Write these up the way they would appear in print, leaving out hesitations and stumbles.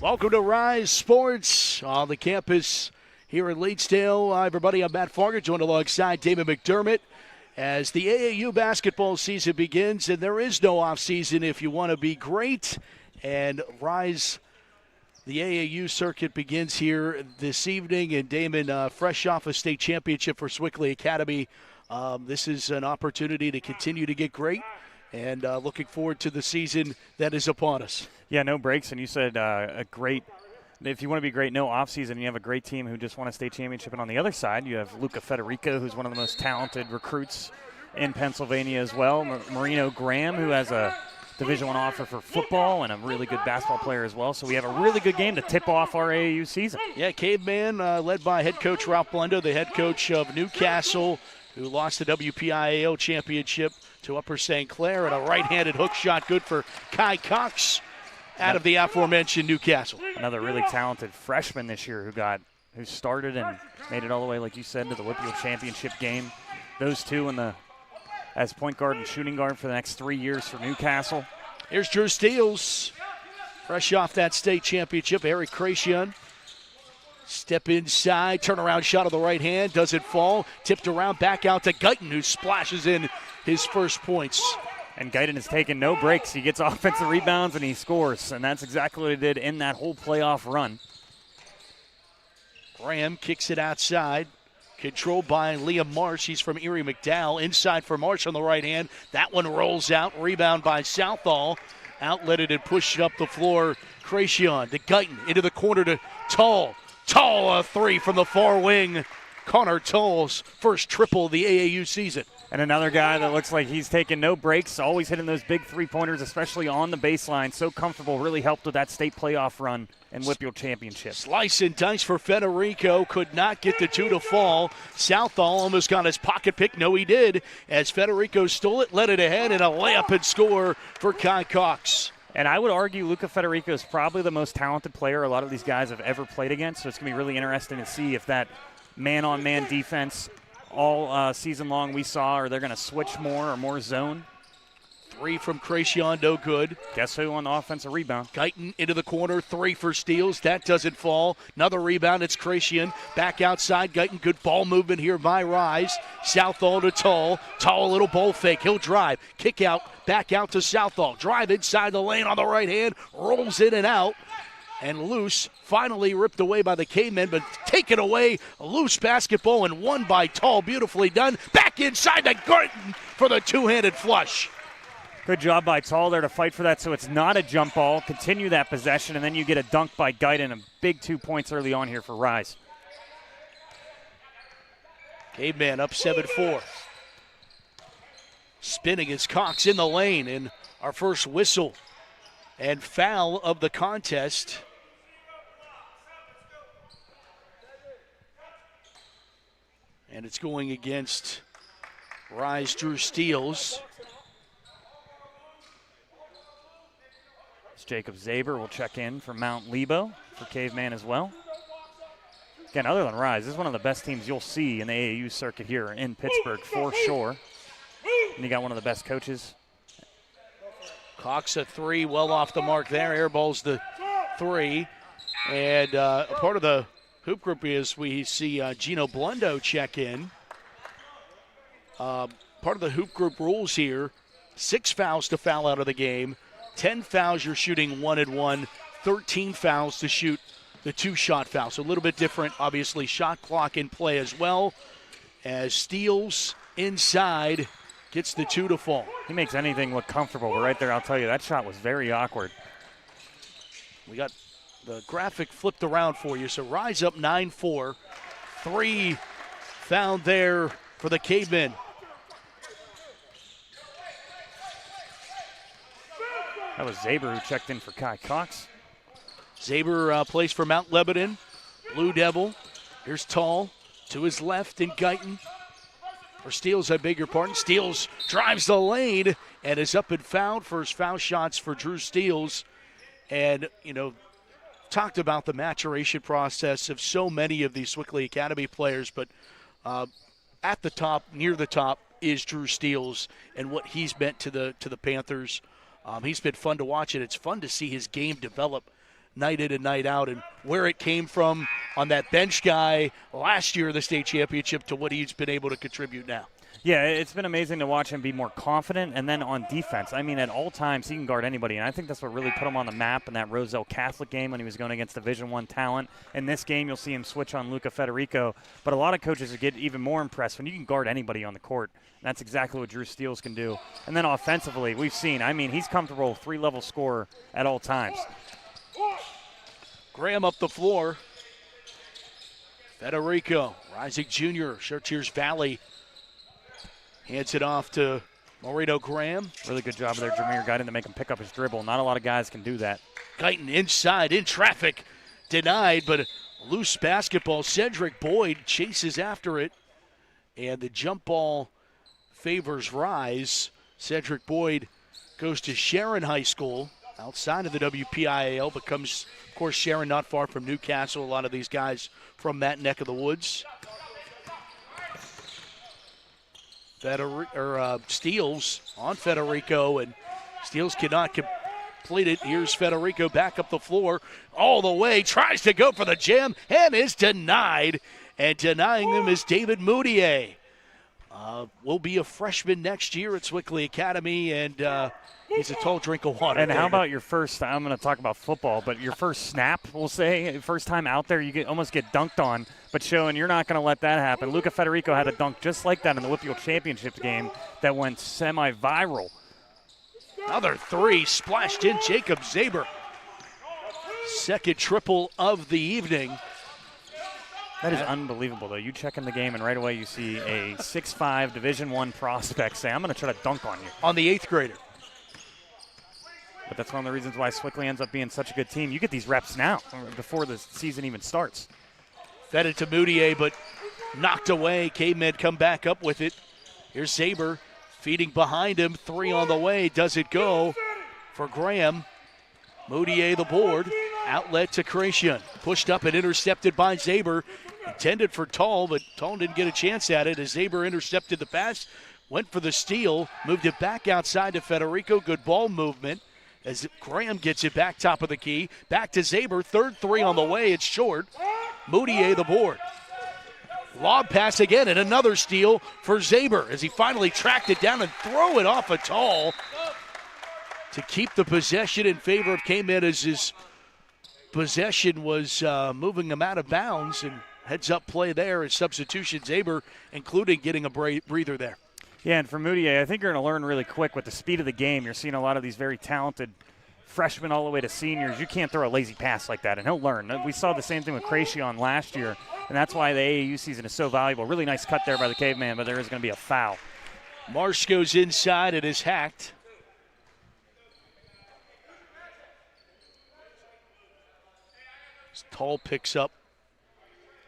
Welcome to RIZE Sports on the campus here in Leedsdale. Hi, everybody. I'm Matt Farger, joined alongside David McDermott as the AAU basketball season begins. And there is no off-season if you want to be great. And RIZE, the AAU circuit begins here this evening. And Damon, fresh off a state championship for Swickley Academy, this is an opportunity to continue to get great. And looking forward to the season that is upon us. Yeah, no breaks, and you said if you want to be great, no offseason, you have a great team who just won a state championship. And on the other side, you have Luca Federico, who's one of the most talented recruits in Pennsylvania as well. Marino Graham, who has a Division I offer for football and a really good basketball player as well. So we have a really good game to tip off our AAU season. Yeah, Caveman, led by head coach Ralph Blendo, the head coach of Newcastle, who lost the WPIAL championship to Upper St. Clair, and a right-handed hook shot good for Kai Cox out of the aforementioned Newcastle. Another really talented freshman this year who started and made it all the way, like you said, to the Whitfield championship game. Those two as point guard and shooting guard for the next 3 years for Newcastle. Here's Drew Steele, fresh off that state championship. Eric Kracian. Step inside, turnaround shot of the right hand, doesn't fall. Tipped around, back out to Guyton, who splashes in his first points. And Guyton has taken no breaks. He gets offensive rebounds and he scores. And that's exactly what he did in that whole playoff run. Graham kicks it outside. Controlled by Liam Marsh. He's from Erie McDowell. Inside for Marsh on the right hand. That one rolls out. Rebound by Southall. Outletted and pushed up the floor. Kracian to Guyton. Into the corner to Tall. Tall, a three from the far wing. Connor Tull's first triple of the AAU season. And another guy that looks like he's taking no breaks, always hitting those big three-pointers, especially on the baseline. So comfortable, really helped with that state playoff run and Whitfield championship. Slice and dice for Federico. Could not get the two to fall. Southall almost got his pocket pick. No, he did. As Federico stole it, led it ahead, and a layup and score for Kai Cox. And I would argue Luca Federico is probably the most talented player a lot of these guys have ever played against. So it's going to be really interesting to see if that man-on-man defense all season long we saw, or they're going to switch more or more zone. Three from Kracian, no good. Guess who on the offensive rebound? Guyton into the corner, three for Steeles. That doesn't fall. Another rebound, it's Kracian. Back outside, Guyton, good ball movement here by Rise. Southall to Tull. Tull, a little ball fake. He'll drive. Kick out, back out to Southall. Drive inside the lane on the right hand. Rolls in and out. And loose, finally ripped away by the Cavemen, but taken away. A loose basketball and won by Tull. Beautifully done. Back inside to Guyton for the two-handed flush. Good job by Tull there to fight for that so it's not a jump ball. Continue that possession, and then you get a dunk by Guyton. A big 2 points early on here for Rise. Caveman up 7-4. Spinning is Cox in the lane, and our first whistle and foul of the contest. And it's going against Rise Drew Steeles. Jacob Zaber will check in from Mount Lebo for Caveman as well. Again, other than Rise, this is one of the best teams you'll see in the AAU circuit here in Pittsburgh for sure. And you got one of the best coaches. Cox a three, well off the mark there. Airballs the three. And a part of the hoop group is we see Gino Blundo check in. Part of the hoop group rules here, 6 fouls to foul out of the game. 10 fouls, you're shooting 1-1. 13 fouls to shoot the 2-shot foul. So a little bit different, obviously, shot clock in play as well. As Steeles inside gets the 2 to fall. He makes anything look comfortable, but right there, I'll tell you, that shot was very awkward. We got the graphic flipped around for you. So Rise up 9-4. 3 found there for the Cavemen. That was Zaber who checked in for Kai Cox. Zaber plays for Mount Lebanon. Blue Devil. Here's Tall to his left and Guyton. For Steeles, I beg your pardon. Steeles drives the lane and is up and fouled. First foul shots for Drew Steeles. And, you know, talked about the maturation process of so many of these Swickley Academy players, but at the top, near the top, is Drew Steeles and what he's meant to the Panthers. He's been fun to watch, and it's fun to see his game develop night in and night out, and where it came from on that bench guy last year of the state championship to what he's been able to contribute now. Yeah, it's been amazing to watch him be more confident, and then on defense. I mean, at all times, he can guard anybody, and I think that's what really put him on the map in that Roselle Catholic game when he was going against Division I talent. In this game, you'll see him switch on Luca Federico, but a lot of coaches get even more impressed when you can guard anybody on the court. And that's exactly what Drew Steele can do. And then offensively, we've seen, I mean, he's comfortable, three-level scorer at all times. Graham up the floor. Federico, Rising Jr., Chartiers Valley. Hands it off to Moreno Graham. Really good job of their Jameer Guyton to make him pick up his dribble. Not a lot of guys can do that. Guyton inside, in traffic, denied, but loose basketball. Cedric Boyd chases after it, and the jump ball favors Rise. Cedric Boyd goes to Sharon High School outside of the WPIAL, but comes, of course, Sharon not far from Newcastle. A lot of these guys from that neck of the woods. Steals on Federico, and Steals cannot complete it. Here's Federico back up the floor all the way, tries to go for the jam, and is denied. And denying them is David Moutier. Will be a freshman next year at Swickley Academy, and he's a tall drink of water. And how about your first, I'm going to talk about football, but your first snap, we'll say, first time out there, you almost get dunked on, but showing you're not going to let that happen. Luca Federico had a dunk just like that in the Whitfield Championship game that went semi-viral. Another three splashed in, Jacob Zaber. Second triple of the evening. That is unbelievable, though. You check in the game, and right away you see a 6'5" Division I prospect say, I'm going to try to dunk on you. On the eighth grader. But that's one of the reasons why Swickley ends up being such a good team. You get these reps now, before the season even starts. Fed it to Moutier, but knocked away. K-Med come back up with it. Here's Zaber feeding behind him. Three on the way. Does it go for Graham? Moutier the board. Outlet to Creation. Pushed up and intercepted by Zaber. Intended for Tall, but Tall didn't get a chance at it as Zaber intercepted the pass. Went for the steal. Moved it back outside to Federico. Good ball movement as Graham gets it back top of the key. Back to Zaber. Third three on the way. It's short. Moutier the board. Lob pass again and another steal for Zaber as he finally tracked it down and throw it off a Tall to keep the possession in favor of K-Med as his possession was moving him out of bounds, and heads up play there as substitution. Zaber including getting a breather there. Yeah, and for Moutier, I think you're going to learn really quick with the speed of the game. You're seeing a lot of these very talented freshmen all the way to seniors. You can't throw a lazy pass like that, and he'll learn. We saw the same thing with Creation last year, and that's why the AAU season is so valuable. Really nice cut there by the Caveman, but there is going to be a foul. Marsh goes inside and is hacked. Tall picks up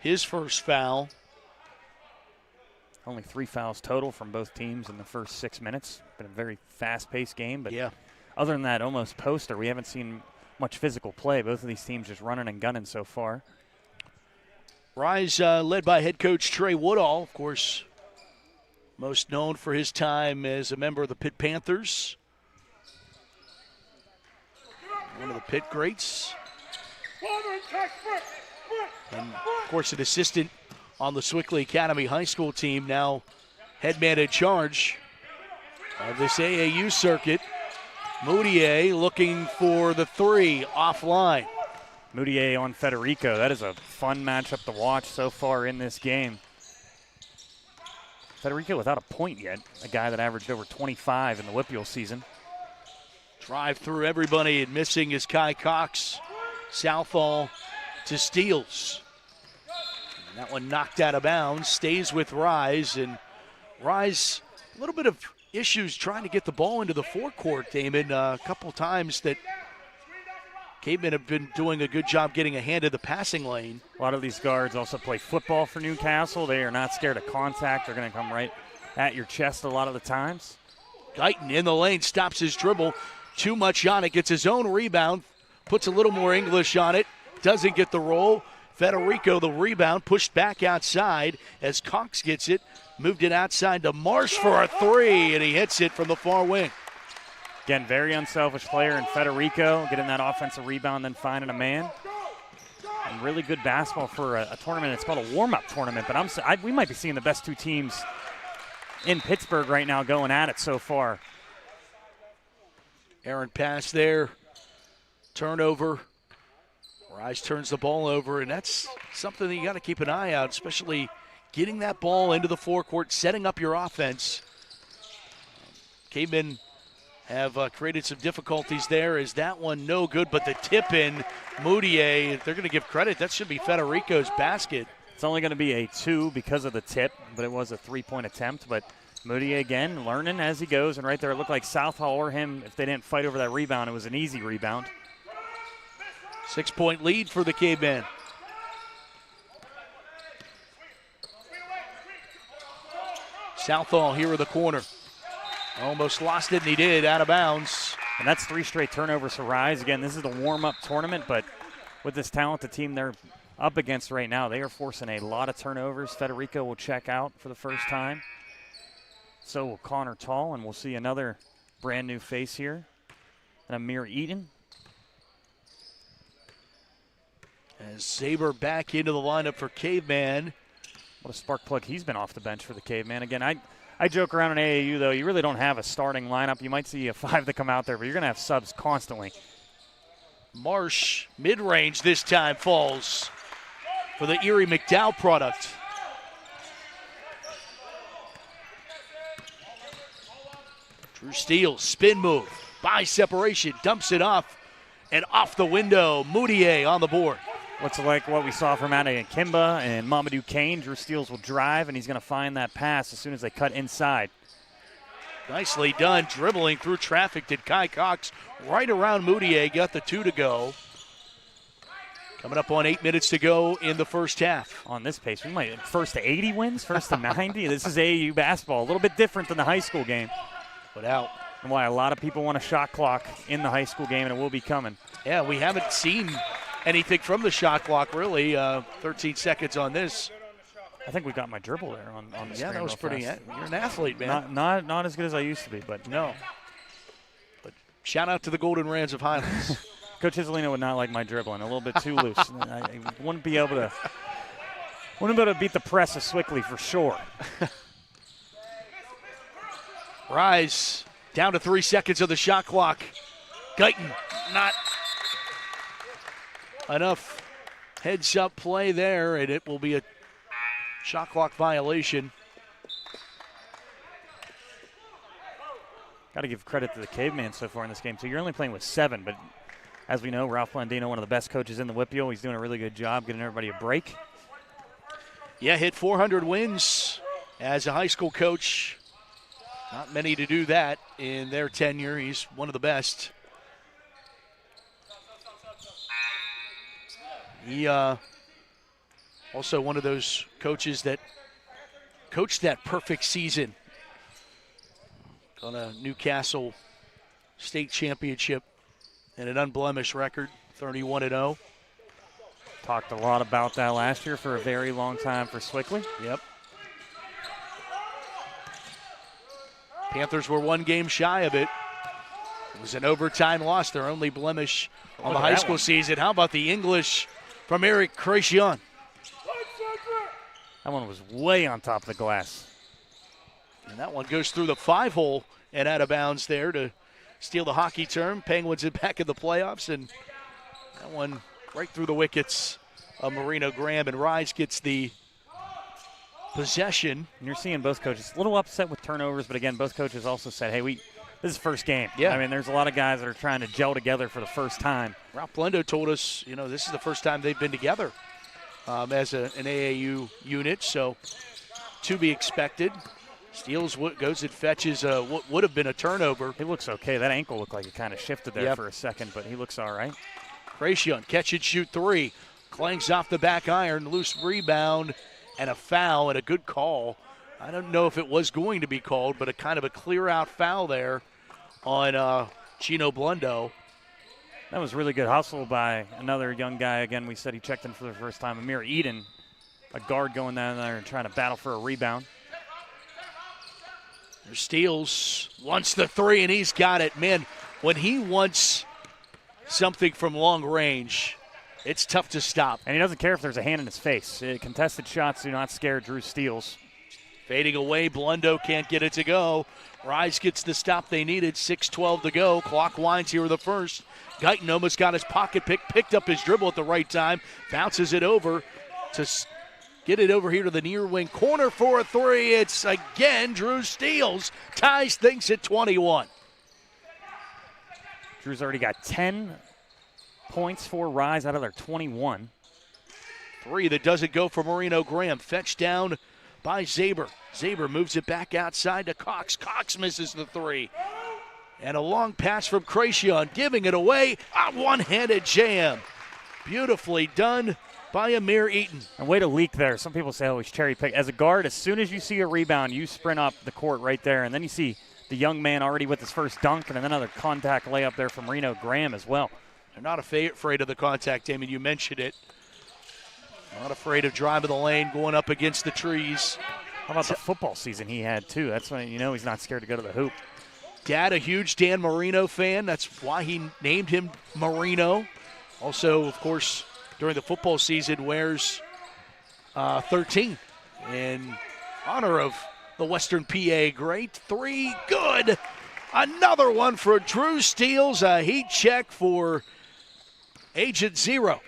his first foul. Only 3 fouls total from both teams in the first 6 minutes. Been a very fast-paced game, but yeah. Other than that almost poster, we haven't seen much physical play. Both of these teams just running and gunning so far. Rise led by head coach Trey Woodall, of course, most known for his time as a member of the Pitt Panthers. One of the Pitt greats. And, of course, an assistant on the Swickley Academy High School team, now head man in charge of this AAU circuit. Moutier looking for the three offline. Moutier on Federico. That is a fun matchup to watch so far in this game. Federico without a point yet, a guy that averaged over 25 in the Whitfield season. Drive through everybody, and missing is Kai Cox. Southall to Steels. And that one knocked out of bounds, stays with Rise, and Rise a little bit of issues trying to get the ball into the forecourt, Damon. A couple times that Cavemen have been doing a good job getting a hand in the passing lane. A lot of these guards also play football for Newcastle. They are not scared of contact. They're going to come right at your chest a lot of the times. Guyton in the lane, stops his dribble. Too much on it, gets his own rebound, puts a little more English on it, doesn't get the roll. Federico, the rebound, pushed back outside as Cox gets it. Moved it outside to Marsh for a three, and he hits it from the far wing. Again, very unselfish player in Federico, getting that offensive rebound, then finding a man. And really good basketball for a tournament. It's called a warm-up tournament, but we might be seeing the best two teams in Pittsburgh right now going at it so far. Errant pass there. Turnover. RIZE turns the ball over, and that's something that you got to keep an eye out, especially getting that ball into the forecourt, setting up your offense. Cavemen have created some difficulties there. Is that one no good? But the tip-in, Moutier, they're going to give credit. That should be Federico's basket. It's only going to be a 2 because of the tip, but it was a 3-point attempt. But Moutier, again, learning as he goes. And right there, it looked like Southall or him, if they didn't fight over that rebound, it was an easy rebound. 6-point lead for the Cavemen. Southall here in the corner. Almost lost it, and he did, out of bounds. And that's 3 straight turnovers for RIZE. Again, this is the warm-up tournament, but with this talented team they're up against right now, they are forcing a lot of turnovers. Federico will check out for the first time. So will Connor Tall, and we'll see another brand-new face here. And Amir Eaton. As Saber back into the lineup for Caveman. What a spark plug he's been off the bench for the Caveman. Again, I joke around in AAU, though. You really don't have a starting lineup. You might see a 5 that come out there, but you're going to have subs constantly. Marsh, mid-range this time, falls for the Erie McDowell product. Drew Steele, spin move, by separation, dumps it off, and off the window. Moutier on the board. Looks like what we saw from Ade Kimba and Mamadou Kane. Drew Steele will drive, and he's going to find that pass as soon as they cut inside. Nicely done, dribbling through traffic did Kai Cox right around Moutier, got the 2 to go. Coming up on 8 minutes to go in the first half. On this pace, we might first to 80 wins, first to 90. This is AAU basketball, a little bit different than the high school game. But out. And why a lot of people want a shot clock in the high school game, and it will be coming. Yeah, we haven't seen anything from the shot clock, really. 13 seconds on this. I think we got my dribble there on the screen. Yeah, that was pretty. You're an athlete, man. Not as good as I used to be, but no. But shout out to the Golden Rams of Highlands. Coach Isolino would not like my dribbling, a little bit too loose. I wouldn't be able to beat the press as Swickley for sure. RIZE down to 3 seconds of the shot clock. Guyton not enough heads-up play there, and it will be a shot clock violation. Got to give credit to the Caveman so far in this game, too. You're only playing with 7, but as we know, Ralph Blandino, one of the best coaches in the WPIAL, he's doing a really good job getting everybody a break. Yeah, hit 400 wins as a high school coach. Not many to do that in their tenure. He's one of the best. He also one of those coaches that coached that perfect season on a Newcastle state championship and an unblemished record, 31-0. Talked a lot about that last year for a very long time for Swickley. Yep. Panthers were 1 game shy of it. It was an overtime loss, their only blemish on the high school season. How about the English from Eric Creation? That one was way on top of the glass. And that one goes through the 5-hole and out of bounds there to steal the hockey term. Penguins are back in the playoffs, and that one right through the wickets of Marino Graham, and RIZE gets the possession. And you're seeing both coaches a little upset with turnovers, but again, both coaches also said, hey, this is first game. Yeah. I mean, there's a lot of guys that are trying to gel together for the first time. Ralph Blendo told us, this is the first time they've been together as an AAU unit, so to be expected. Steals goes and fetches what would have been a turnover. He looks okay. That ankle looked like it kind of shifted there for a second, but he looks all right. Creation, catch and shoot 3. Clangs off the back iron, loose rebound, and a foul, and a good call. I don't know if it was going to be called, but a kind of a clear-out foul there on Chino Blundo. That was really good hustle by another young guy. Again, we said he checked in for the first time. Amir Eden, a guard going down there and trying to battle for a rebound. Steals, wants the three, and he's got it. Man, when he wants something from long range, it's tough to stop. And he doesn't care if there's a hand in his face. Contested shots do not scare Drew Steele. Fading away, Blundo can't get it to go. Rise gets the stop they needed, 6:12 to go. Clock winds here in the first. Guyton almost got his pocket picked up his dribble at the right time, bounces it over to get it over here to the near wing corner for a three. It's again Drew Steele, ties things at 21. Drew's already got 10 points for Rise out of their 21. Three that doesn't go for Marino Graham. Fetched down by Zaber. Zaber moves it back outside to Cox. Cox misses the three. And a long pass from Krayshawn, giving it away. A one-handed jam. Beautifully done by Amir Eaton. And way to leak there. Some people say, oh, he's cherry pick. As a guard, as soon as you see a rebound, you sprint up the court right there. And then you see the young man already with his first dunk and another contact layup there from Marino Graham as well. They're not afraid of the contact, Damon. You mentioned it. Not afraid of driving the lane, going up against the trees. How about the football season he had, too? That's when you know he's not scared to go to the hoop. Dad, a huge Dan Marino fan. That's why he named him Marino. Also, of course, during the football season, wears 13 in honor of the Western PA great. Three, good. Another one for Drew Steele. A heat check for Agent Zero.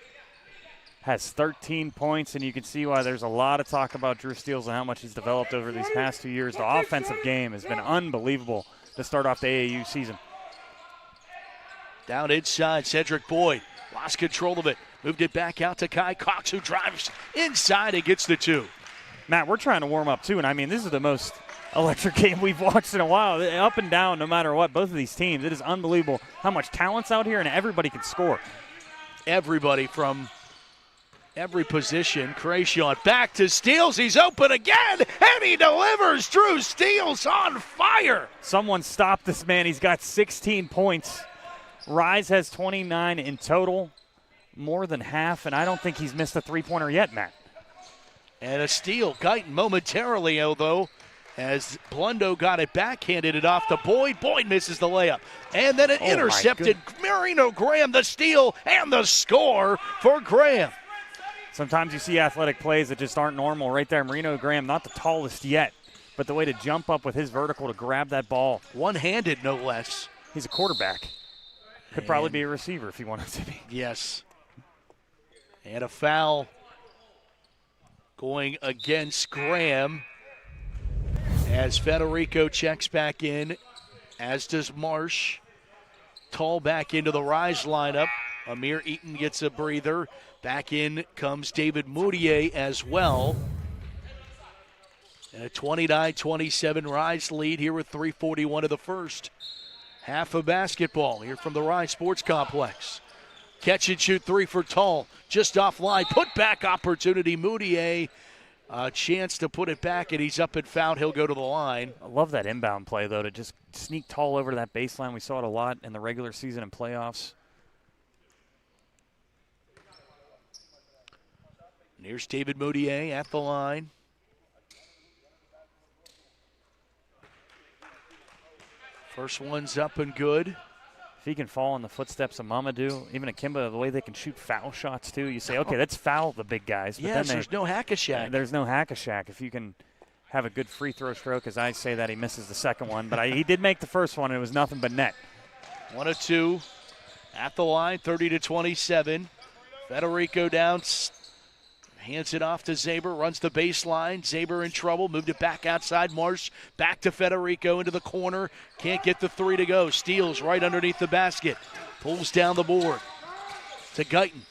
Has 13 points, and you can see why there's a lot of talk about Drew Steele and how much he's developed over these past 2 years. The offensive game has been unbelievable to start off the AAU season. Down inside, Cedric Boyd lost control of it. Moved it back out to Kai Cox, who drives inside and gets the two. Matt, we're trying to warm up, too, and I mean, this is the most electric game we've watched in a while. Up and down, no matter what, both of these teams. It is unbelievable how much talent's out here, and everybody can score. Everybody from every position. Krayshawn back to Steele. He's open again, and he delivers. Drew Steele's on fire. Someone stop this man. He's got 16 points. Rise has 29 in total, more than half, and I don't think he's missed a three-pointer yet, Matt. And a steal. Guyton momentarily, although, as Blundo got it backhanded it off to Boyd. Boyd misses the layup. And then it intercepted Marino Graham, the steal, and the score for Graham. Sometimes you see athletic plays that just aren't normal right there. Marino Graham, not the tallest yet, but the way to jump up with his vertical to grab that ball. One-handed, no less. He's a quarterback. Could probably be a receiver if he wanted to be. Yes. And a foul going against Graham as Federico checks back in, as does Marsh. Tall back into the Rise lineup. Amir Eaton gets a breather. Back in comes David Moutier as well. And a 29-27 Rise lead here with 3:41 of the first. Half of basketball here from the RIZE Sports Complex. Catch and shoot three for Tall. Just offline. Put back opportunity. Moutier, a chance to put it back, and he's up and fouled. He'll go to the line. I love that inbound play, though, to just sneak Tall over to that baseline. We saw it a lot in the regular season and playoffs. And here's David Moutier at the line. First one's up and good. If he can fall in the footsteps of Mamadou, even Akimba, the way they can shoot foul shots too, you say, okay, let's foul the big guys. But yes, there's no hack-a-shack. There's no hack-a-shack. If you can have a good free throw stroke, as I say that, he misses the second one. But he did make the first one, and it was nothing but net. 1 of 2 at the line, 30-27. Federico down. Hands it off to Zaber, runs the baseline. Zaber in trouble, moved it back outside. Marsh back to Federico into the corner. Can't get the three to go. Steals right underneath the basket. Pulls down the board to Guyton.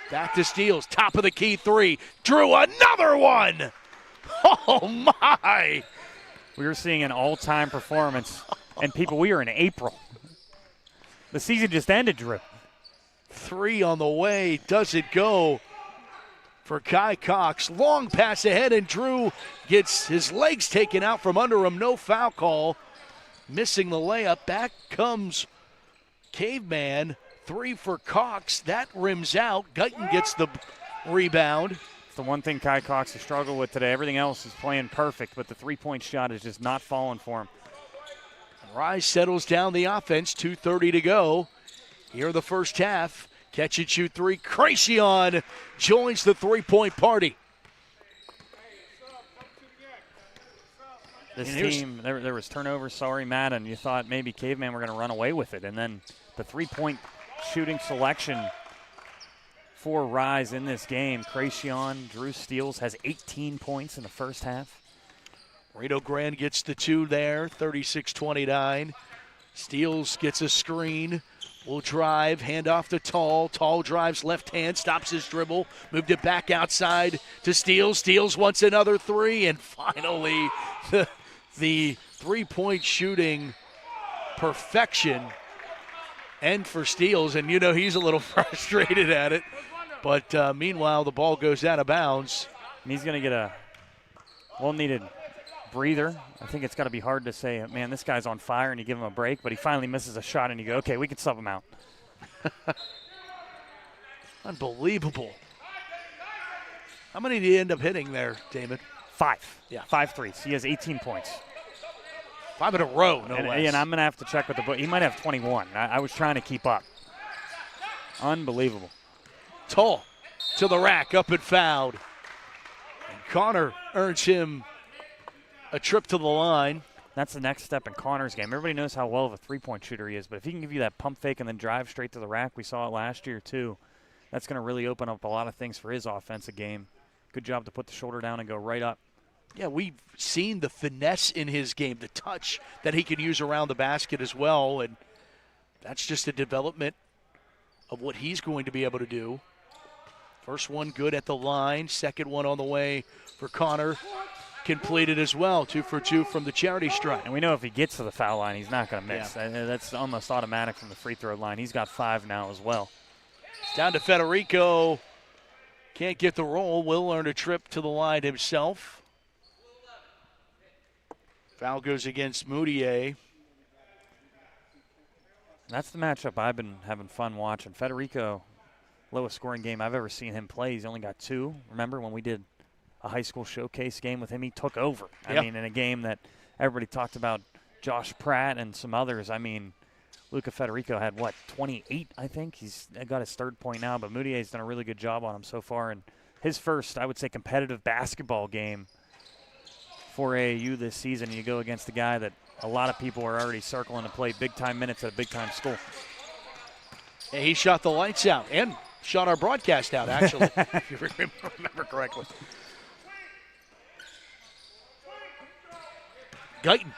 Back to Steele, top of the key three. Drew another one. Oh, my. We were seeing an all-time performance. And people, we are in April. The season just ended, Drew. Three on the way, doesn't go for Kai Cox. Long pass ahead, and Drew gets his legs taken out from under him. No foul call. Missing the layup. Back comes Caveman. Three for Cox. That rims out. Guyton gets the rebound. It's the one thing Kai Cox has struggled with today. Everything else is playing perfect, but the three-point shot is just not falling for him. RIZE settles down the offense, 2:30 to go here in the first half. Catch and shoot three. Cracion joins the three-point party. This team, there was turnovers, sorry, Matt, and you thought maybe Caveman were going to run away with it. And then the three-point shooting selection for RIZE in this game. Cracion, Drew Steele has 18 points in the first half. Reno Grande gets the two there, 36-29. Steele gets a screen. Will drive, hand off to Tall. Tall drives left hand, stops his dribble, moved it back outside to Steele. Steele wants another three, and finally the three-point shooting perfection end for Steele. And you know he's a little frustrated at it. But meanwhile, the ball goes out of bounds. And he's going to get a well-needed breather. I think it's got to be hard to say, man, this guy's on fire, and you give him a break, but he finally misses a shot, and you go, okay, we can sub him out. Unbelievable. How many did he end up hitting there, Damon? 5. Yeah. 5 threes. He has 18 points. 5 in a row, no less. And I'm going to have to check with the book. He might have 21. I was trying to keep up. Unbelievable. Tall to the rack, up and fouled. And Connor earns him a trip to the line. That's the next step in Connor's game. Everybody knows how well of a three-point shooter he is, but if he can give you that pump fake and then drive straight to the rack, we saw it last year too, that's going to really open up a lot of things for his offensive game. Good job to put the shoulder down and go right up. Yeah, we've seen the finesse in his game, the touch that he can use around the basket as well, and that's just a development of what he's going to be able to do. First one good at the line, second one on the way for Connor. Completed as well, 2 for 2 from the charity stripe. And we know if he gets to the foul line, he's not going to miss. Yeah. That's almost automatic from the free throw line. He's got 5 now as well. Down to Federico. Can't get the roll. Will earn a trip to the line himself. Foul goes against Moutier. That's the matchup I've been having fun watching. Federico, lowest scoring game I've ever seen him play. He's only got 2. Remember when we did a high school showcase game with him, he took over. I mean, in a game that everybody talked about Josh Pratt and some others. I mean, Luca Federico had, 28, I think? He's got his 3rd point now, but Moutier's done a really good job on him so far. And his first, I would say, competitive basketball game for AAU this season. You go against a guy that a lot of people are already circling to play big-time minutes at a big-time school. And he shot the lights out and shot our broadcast out, actually, if you remember correctly. Guyton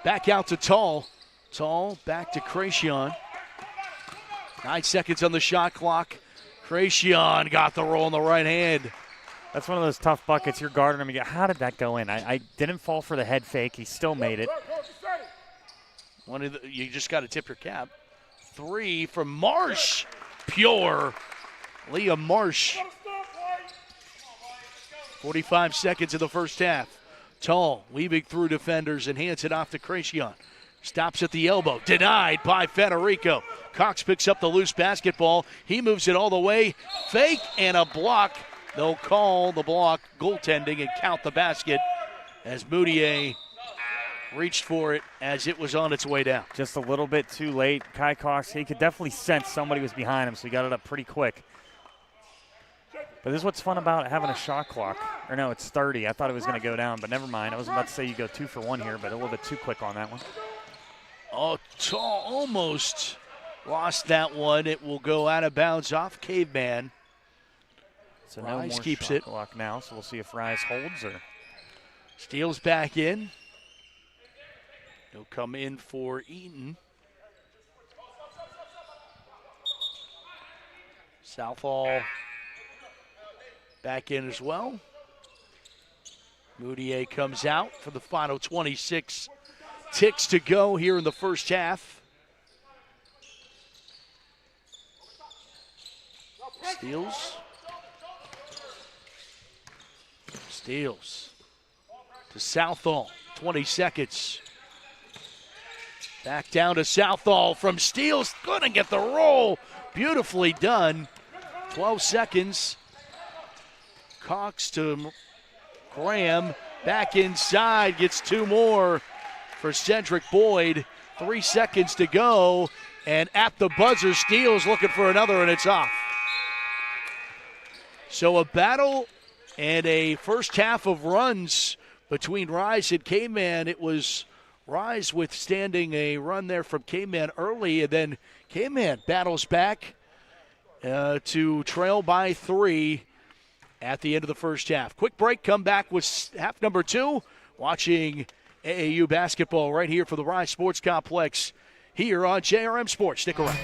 back out to Tall. Tall back to Cracion. 9 seconds on the shot clock. Cracion got the roll in the right hand. That's one of those tough buckets. You're guarding him. You go, how did that go in? I didn't fall for the head fake. He still made it. You just got to tip your cap. 3 from Marsh. Pure. Liam Marsh. 45 seconds in the first half. Tall weaving through defenders and hands it off to Cracion. Stops at the elbow. Denied by Federico. Cox picks up the loose basketball. He moves it all the way. Fake and a block. They'll call the block goaltending and count the basket as Moutier reached for it as it was on its way down. Just a little bit too late. Kai Cox, he could definitely sense somebody was behind him, so he got it up pretty quick. But this is what's fun about having a shot clock. Or no, it's 30. I thought it was going to go down, but never mind. I was about to say you go 2 for 1 here, but a little bit too quick on that one. Oh, Tall almost lost that one. It will go out of bounds off Caveman. So no more keeps shot it. Clock now, so we'll see if RIZE holds or. Steele's back in. He'll come in for Eaton. Southall back in as well. Moutier comes out for the final 26 ticks to go here in the first half. Steals to Southall. 20 seconds. Back down to Southall from Steele's. Going to get the roll. Beautifully done. 12 seconds. Cox to Graham. Back inside. Gets 2 more for Cedric Boyd. 3 seconds to go. And at the buzzer, Steele's looking for another, and it's off. So a battle and a first half of runs between Rise and K-Man. It was Rise withstanding a run there from K-Man early, and then K-Man battles back to trail by 3 at the end of the first half. Quick break, come back with half number 2. Watching AAU basketball right here for the RIZE Sports Complex here on JRM Sports. Stick around.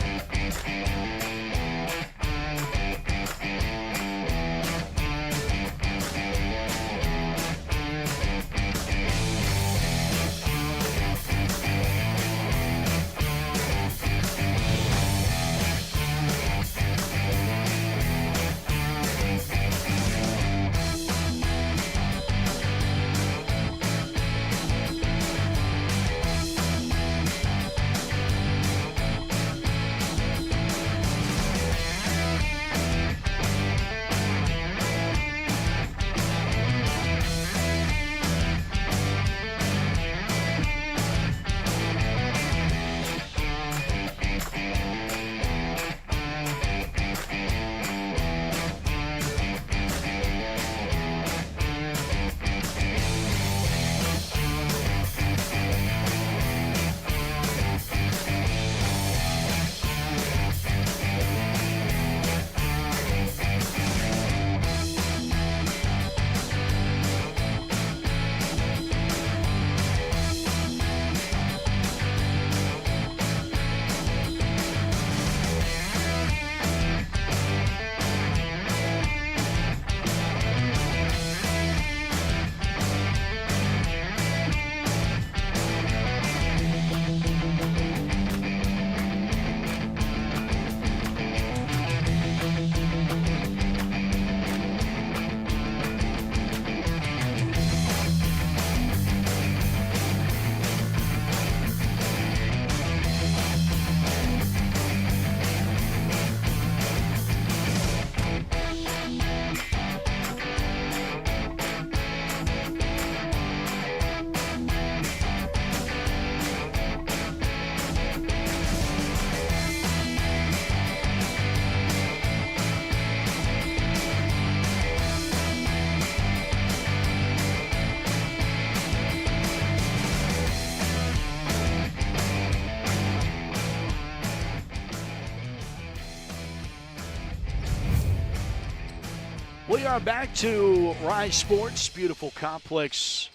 We are back to RIZE Sports, beautiful complex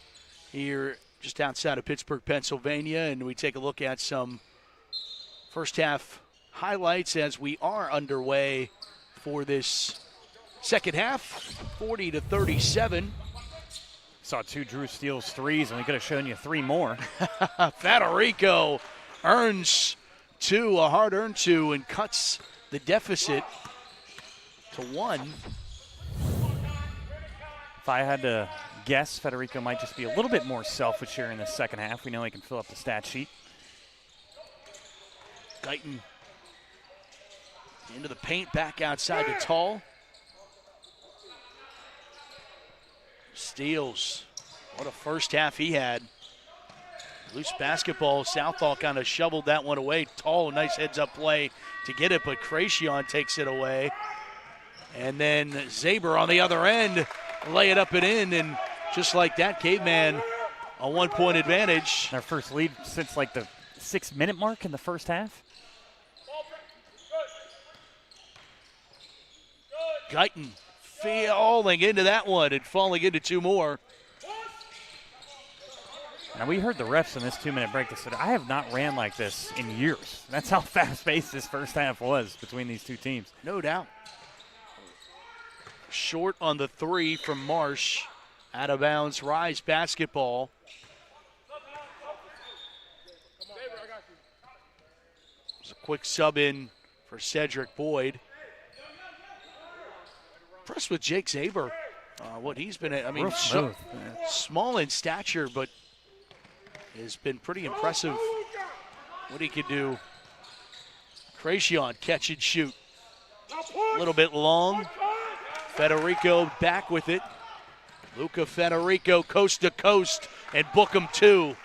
here just outside of Pittsburgh, Pennsylvania, and we take a look at some first half highlights as we are underway for this second half, 40-37. Saw 2 Drew Steele's threes, and we could have shown you 3 more. Federico earns 2, a hard-earned 2, and cuts the deficit to 1. If I had to guess, Federico might just be a little bit more selfish here in the second half. We know he can fill up the stat sheet. Guyton into the paint, back outside to Tall. Steals. What a first half he had. Loose basketball. Southall kind of shoveled that one away. Tall, nice heads-up play to get it, but Cracion takes it away. And then Zaber on the other end, lay it up and in, and just like that, Caveman a 1-point advantage. Their first lead since like the 6-minute mark in the first half. Guyton falling into that one and falling into 2 more. Now, we heard the refs in this 2-minute break. They said, I have not ran like this in years. That's how fast-paced this first half was between these two teams. No doubt. Short on the 3 from Marsh. Out of bounds, RIZE basketball. There's a quick sub in for Cedric Boyd. Impressed with Jake Zaber. What he's been, small in stature, but has been pretty impressive what he could do. Cracion, catch and shoot. A little bit long. Federico back with it. Luca Federico coast to coast and book him 2.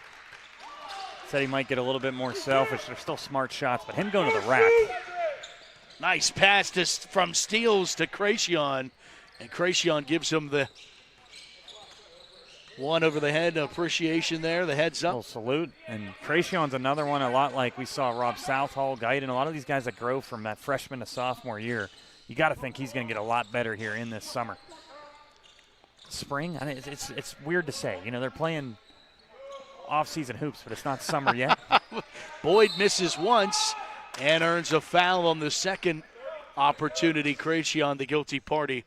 Said he might get a little bit more selfish. They're still smart shots, but him going to the rack. Nice pass from Steals to Kracion, and Kracion gives him the one over the head appreciation there, the heads up. Little salute. And Kracion's another one, a lot like we saw Rob Southall, Guyton, a lot of these guys that grow from that freshman to sophomore year. You got to think he's going to get a lot better here in this summer. Spring, I mean, it's weird to say. You know, they're playing off-season hoops, but it's not summer yet. Boyd misses once and earns a foul on the second opportunity. Kracion, the guilty party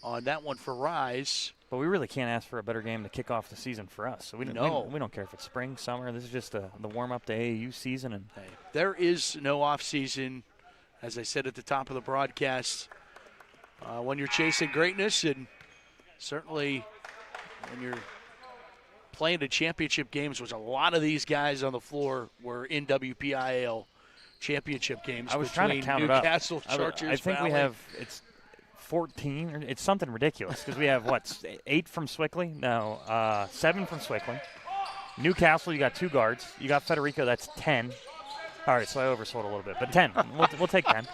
on that one for RIZE. But we really can't ask for a better game to kick off the season for us. So we don't care if it's spring, summer. This is just the warm-up to AAU season. And hey, there is no off-season, as I said at the top of the broadcast, when you're chasing greatness, and certainly when you're playing the championship games, which a lot of these guys on the floor were in WPIAL championship games. I was trying to count Newcastle, it up. Chartiers, I think Valley. we have it's 14. It's something ridiculous because we have, 8 from Swickley? No, 7 from Swickley. Newcastle, you got 2 guards. You got Federico, that's 10. All right, so I oversold a little bit, but 10. We'll take 10.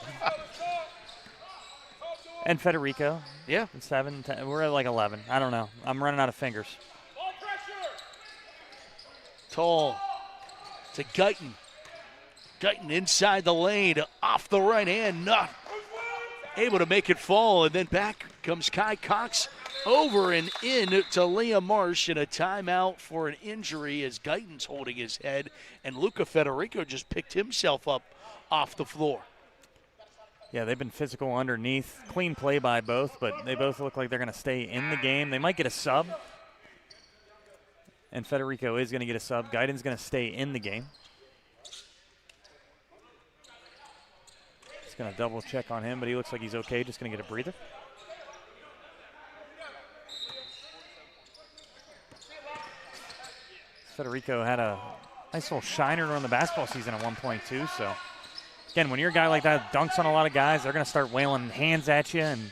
And Federico. Yeah. 7, 10. We're at like 11. I don't know. I'm running out of fingers. Tall to Guyton. Guyton inside the lane, off the right hand, not able to make it fall, and then back comes Kai Cox over and in to Liam Marsh, and a timeout for an injury as Guyton's holding his head, and Luca Federico just picked himself up off the floor. Yeah, they've been physical underneath. Clean play by both, but they both look like they're going to stay in the game. They might get a sub, and Federico is going to get a sub. Guyton's going to stay in the game. Going to double check on him, but he looks like he's okay. Just going to get a breather. Federico had a nice little shiner during the basketball season at one point too. So again, when you're a guy like that dunks on a lot of guys, they're going to start wailing hands at you and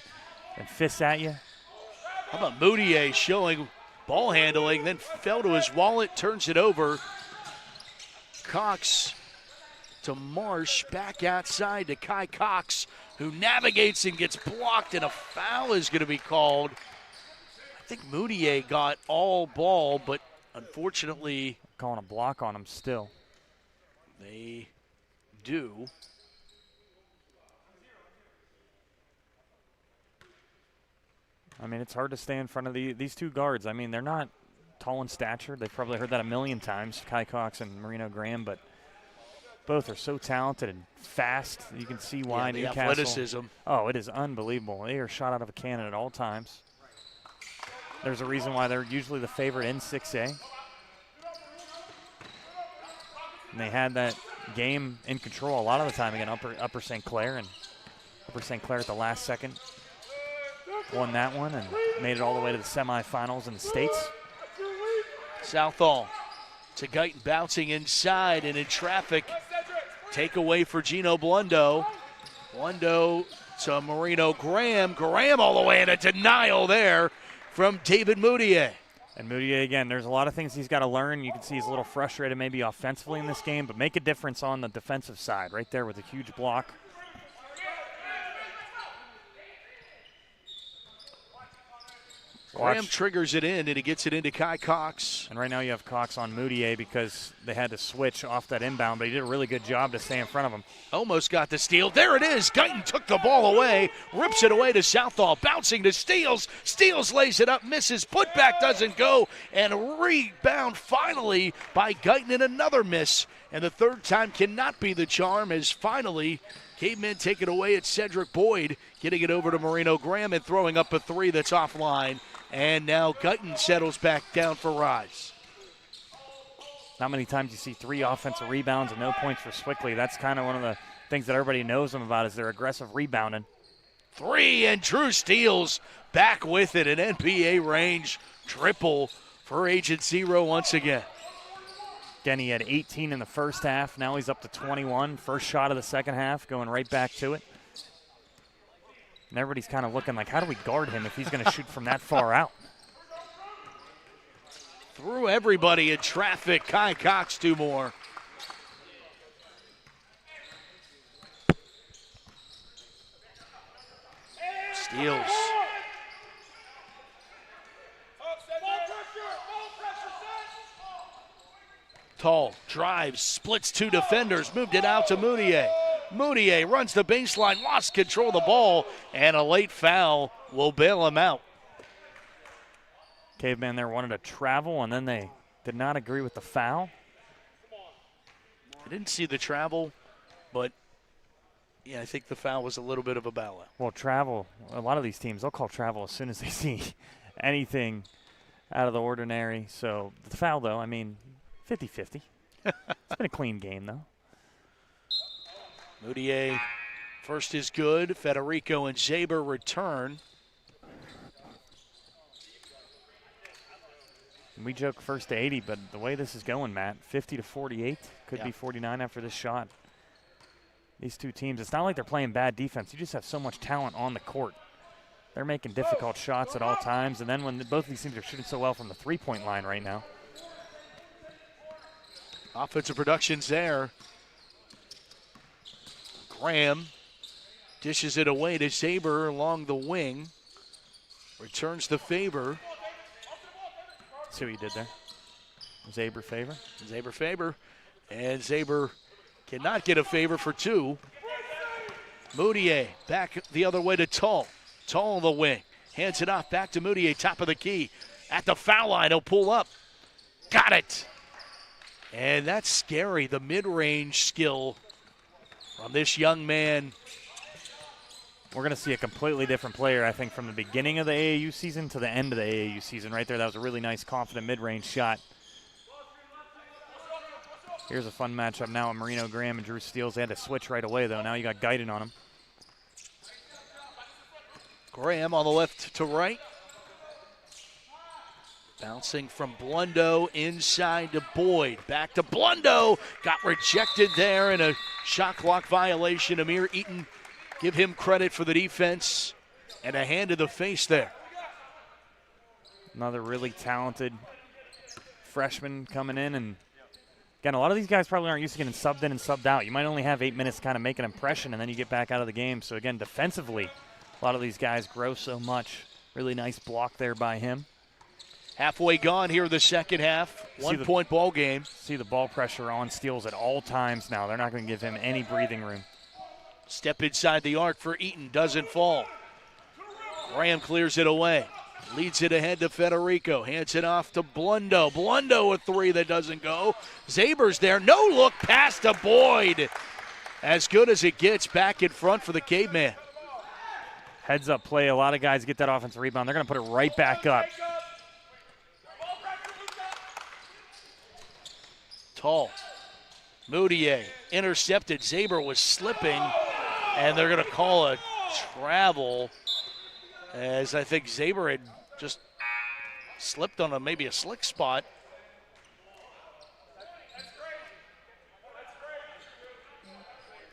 fists at you. How about Moutier showing ball handling, then fell to his wallet, turns it over. Cox to Marsh, back outside to Kai Cox, who navigates and gets blocked, and a foul is going to be called. I think Moutier got all ball, but unfortunately, calling a block on him still. They do. I mean, it's hard to stay in front of these 2 guards. I mean, they're not tall in stature. They've probably heard that a million times, Kai Cox and Marino Graham, but both are so talented and fast. You can see why the Newcastle. athleticism. Oh, it is unbelievable. They are shot out of a cannon at all times. There's a reason why they're usually the favorite in 6A. And they had that game in control a lot of the time against Upper St. Clair, and Upper St. Clair at the last second won that one and made it all the way to the semifinals in the States. Southall to Guyton, bouncing inside and in traffic. Takeaway for Gino Blundo. Blundo to Marino Graham. Graham all the way in a denial there from David Moutier. And Moutier, again, there's a lot of things he's got to learn. You can see he's a little frustrated maybe offensively in this game, but make a difference on the defensive side right there with a huge block. Graham triggers it in, and he gets it into Kai Cox. And right now you have Cox on Moutier because they had to switch off that inbound, but he did a really good job to stay in front of him. Almost got the steal. There it is. Guyton took the ball away, rips it away to Southall, bouncing to Steals. Steals lays it up, misses. Putback doesn't go, and a rebound finally by Guyton, and another miss. And the third time cannot be the charm, as finally Cavemen take it away at Cedric Boyd, getting it over to Marino Graham and throwing up a 3 that's offline. And now Guyton settles back down for RIZE. Not many times you see 3 offensive rebounds and no points for Swickley. That's kind of one of the things that everybody knows them about is their aggressive rebounding. 3, and Drew Steals back with it. An NBA range triple for Agent Zero once again. Again, he had 18 in the first half. Now he's up to 21. First shot of the second half, going right back to it. And everybody's kind of looking like, how do we guard him if he's going to shoot from that far out? Through everybody in traffic. Kai Cox, 2 more. Steals. Tall drives, splits 2 defenders, moved it out to Moutier. Moutier runs the baseline, lost control of the ball, and a late foul will bail him out. Caveman there wanted to travel, and then they did not agree with the foul. I didn't see the travel, but yeah, I think the foul was a little bit of a bailout. Well, travel, a lot of these teams, they'll call travel as soon as they see anything out of the ordinary. So the foul, though, I mean, 50-50. It's been a clean game, though. Moutier first is good. Federico and Zaber return. We joke first to 80, but the way this is going, Matt, 50-48, could be 49 after this shot. These two teams, it's not like they're playing bad defense. You just have so much talent on the court. They're making difficult shots at all times, and then when both of these teams are shooting so well from the three-point line right now. Offensive production's there. Graham dishes it away to Zaber along the wing. Returns the favor. See what you did there. Zaber favor. Zaber favor. And Zaber cannot get a favor for 2. Moutier back the other way to Tull. Tull on the wing. Hands it off back to Moutier, top of the key. At the foul line, he'll pull up. Got it. And that's scary, the mid-range skill from this young man. We're going to see a completely different player, I think, from the beginning of the AAU season to the end of the AAU season. Right there, that was a really nice, confident mid-range shot. Here's a fun matchup now with Marino Graham and Drew Steele. They had to switch right away, though. Now you got Guyton on him. Graham on the left to right. Bouncing from Blundo inside to Boyd. Back to Blundo. Got rejected there in a shot clock violation. Amir Eaton, give him credit for the defense. And a hand to the face there. Another really talented freshman coming in. And again, a lot of these guys probably aren't used to getting subbed in and subbed out. You might only have 8 minutes to kind of make an impression, and then you get back out of the game. So again, defensively, a lot of these guys grow so much. Really nice block there by him. Halfway gone here in the second half. 1 point ball game. See the ball pressure on Steele at all times now. They're not going to give him any breathing room. Step inside the arc for Eaton. Doesn't fall. Graham clears it away. Leads it ahead to Federico. Hands it off to Blundo. Blundo a 3 that doesn't go. Zaber's there. No look pass to Boyd. As good as it gets back in front for the Caveman. Heads up play. A lot of guys get that offensive rebound. They're going to put it right back up. Tall. Moutier intercepted. Zaber was slipping, and they're going to call a travel, as I think Zaber had just slipped on maybe a slick spot.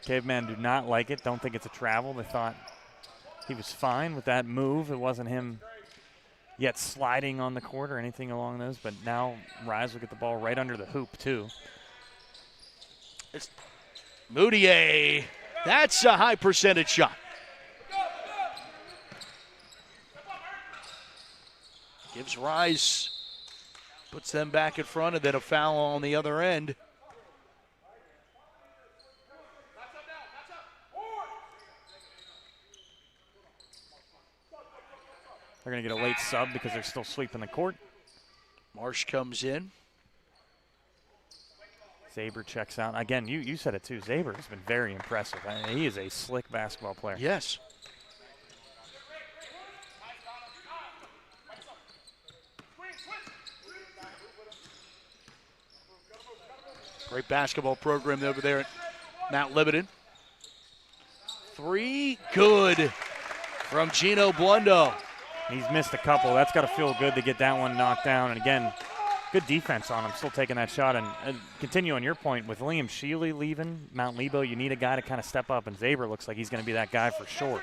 Caveman do not like it. Don't think it's a travel. They thought he was fine with that move. It wasn't him yet sliding on the court or anything along those, but now RIZE will get the ball right under the hoop too. It's Moutier. That's a high percentage shot. Gives RIZE, puts them back in front, and then a foul on the other end. They're going to get a late sub because they're still sweeping the court. Marsh comes in. Zaber checks out. Again, you said it too. Zaber has been very impressive. I mean, he is a slick basketball player. Yes. Great basketball program over there at Mount Lebanon. 3, good from Gino Blundo. He's missed a couple. That's got to feel good to get that one knocked down. And again, good defense on him, still taking that shot. And continue on your point, with Liam Shealy leaving Mount Lebo, you need a guy to kind of step up, and Zaber looks like he's going to be that guy for sure.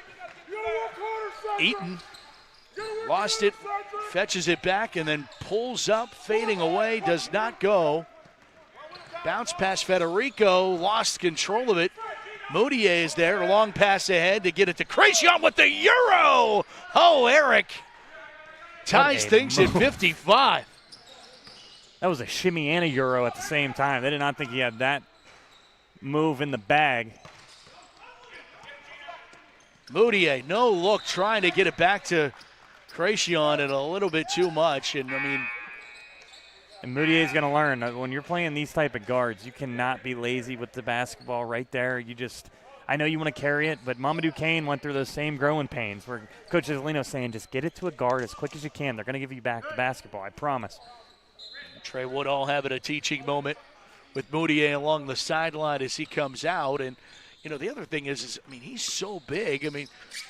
Eaton lost it, fetches it back, and then pulls up, fading away, does not go. Bounce past Federico, lost control of it. Moutier is there, a long pass ahead to get it to Creation with the Euro. Oh, Eric ties things at 55. That was a shimmy and a Euro at the same time. They did not think he had that move in the bag. Moutier, no look, trying to get it back to Creation and a little bit too much. And Moutier's going to learn that when you're playing these type of guards, you cannot be lazy with the basketball right there. I know you want to carry it, but Mamadou Kane went through those same growing pains where Coach Isolino's saying just get it to a guard as quick as you can. They're going to give you back the basketball, I promise. Trey Woodall having a teaching moment with Moutier along the sideline as he comes out. And, the other thing is he's so big.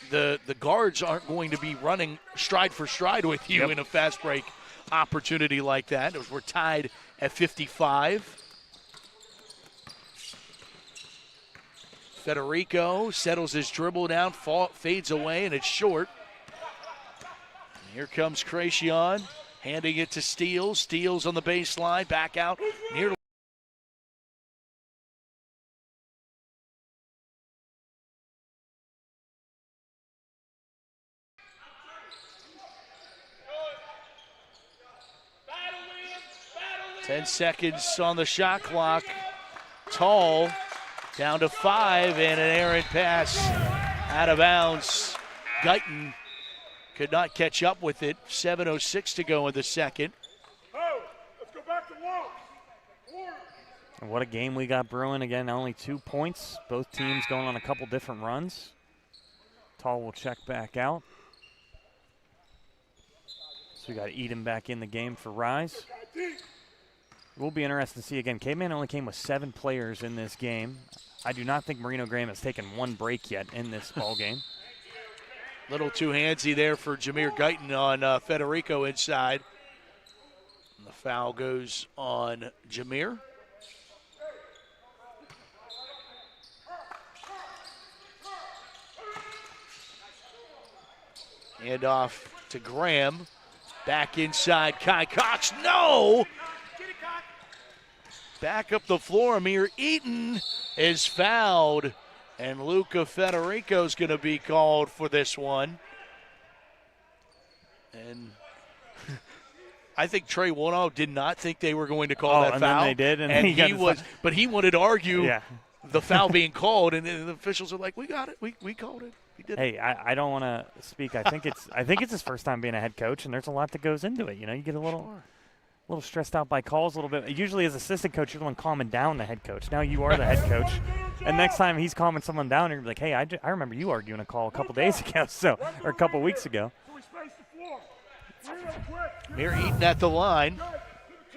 The guards aren't going to be running stride for stride with you in a fast break opportunity like that. We're tied at 55. Federico settles his dribble down, fades away, and it's short. And here comes Creation, handing it to Steele. Steele's on the baseline, back out near. 10 seconds on the shot clock. Tall down to 5, and an errant pass out of bounds. Guyton could not catch up with it. 7:06 to go in the second. Let's go back to one. And what a game we got brewing. Again, only 2 points. Both teams going on a couple different runs. Tall will check back out. So we got Eden back in the game for Rise. It will be interesting to see again. Caveman only came with 7 players in this game. I do not think Marino Graham has taken one break yet in this ball game. Little too handsy there for Jameer Guyton on Federico inside. And the foul goes on Jameer. Hand off to Graham. Back inside, Kai Cox. No! Back up the floor, Amir Eaton is fouled, and Luca Federico's going to be called for this one. And I think Trey Woodall did not think they were going to call that and foul. Then they did, and but he wanted to argue the foul being called, and the officials are like, "We got it, we called it." He did. Hey, I don't want to speak. I think it's his first time being a head coach, and there's a lot that goes into it. You get a little stressed out by calls a little bit. Usually as assistant coach, you're the one calming down the head coach. Now you are the head coach. And next time he's calming someone down, you're like, hey, I remember you arguing a call a couple days ago, or a couple weeks ago. Amir Eaton at the line. 2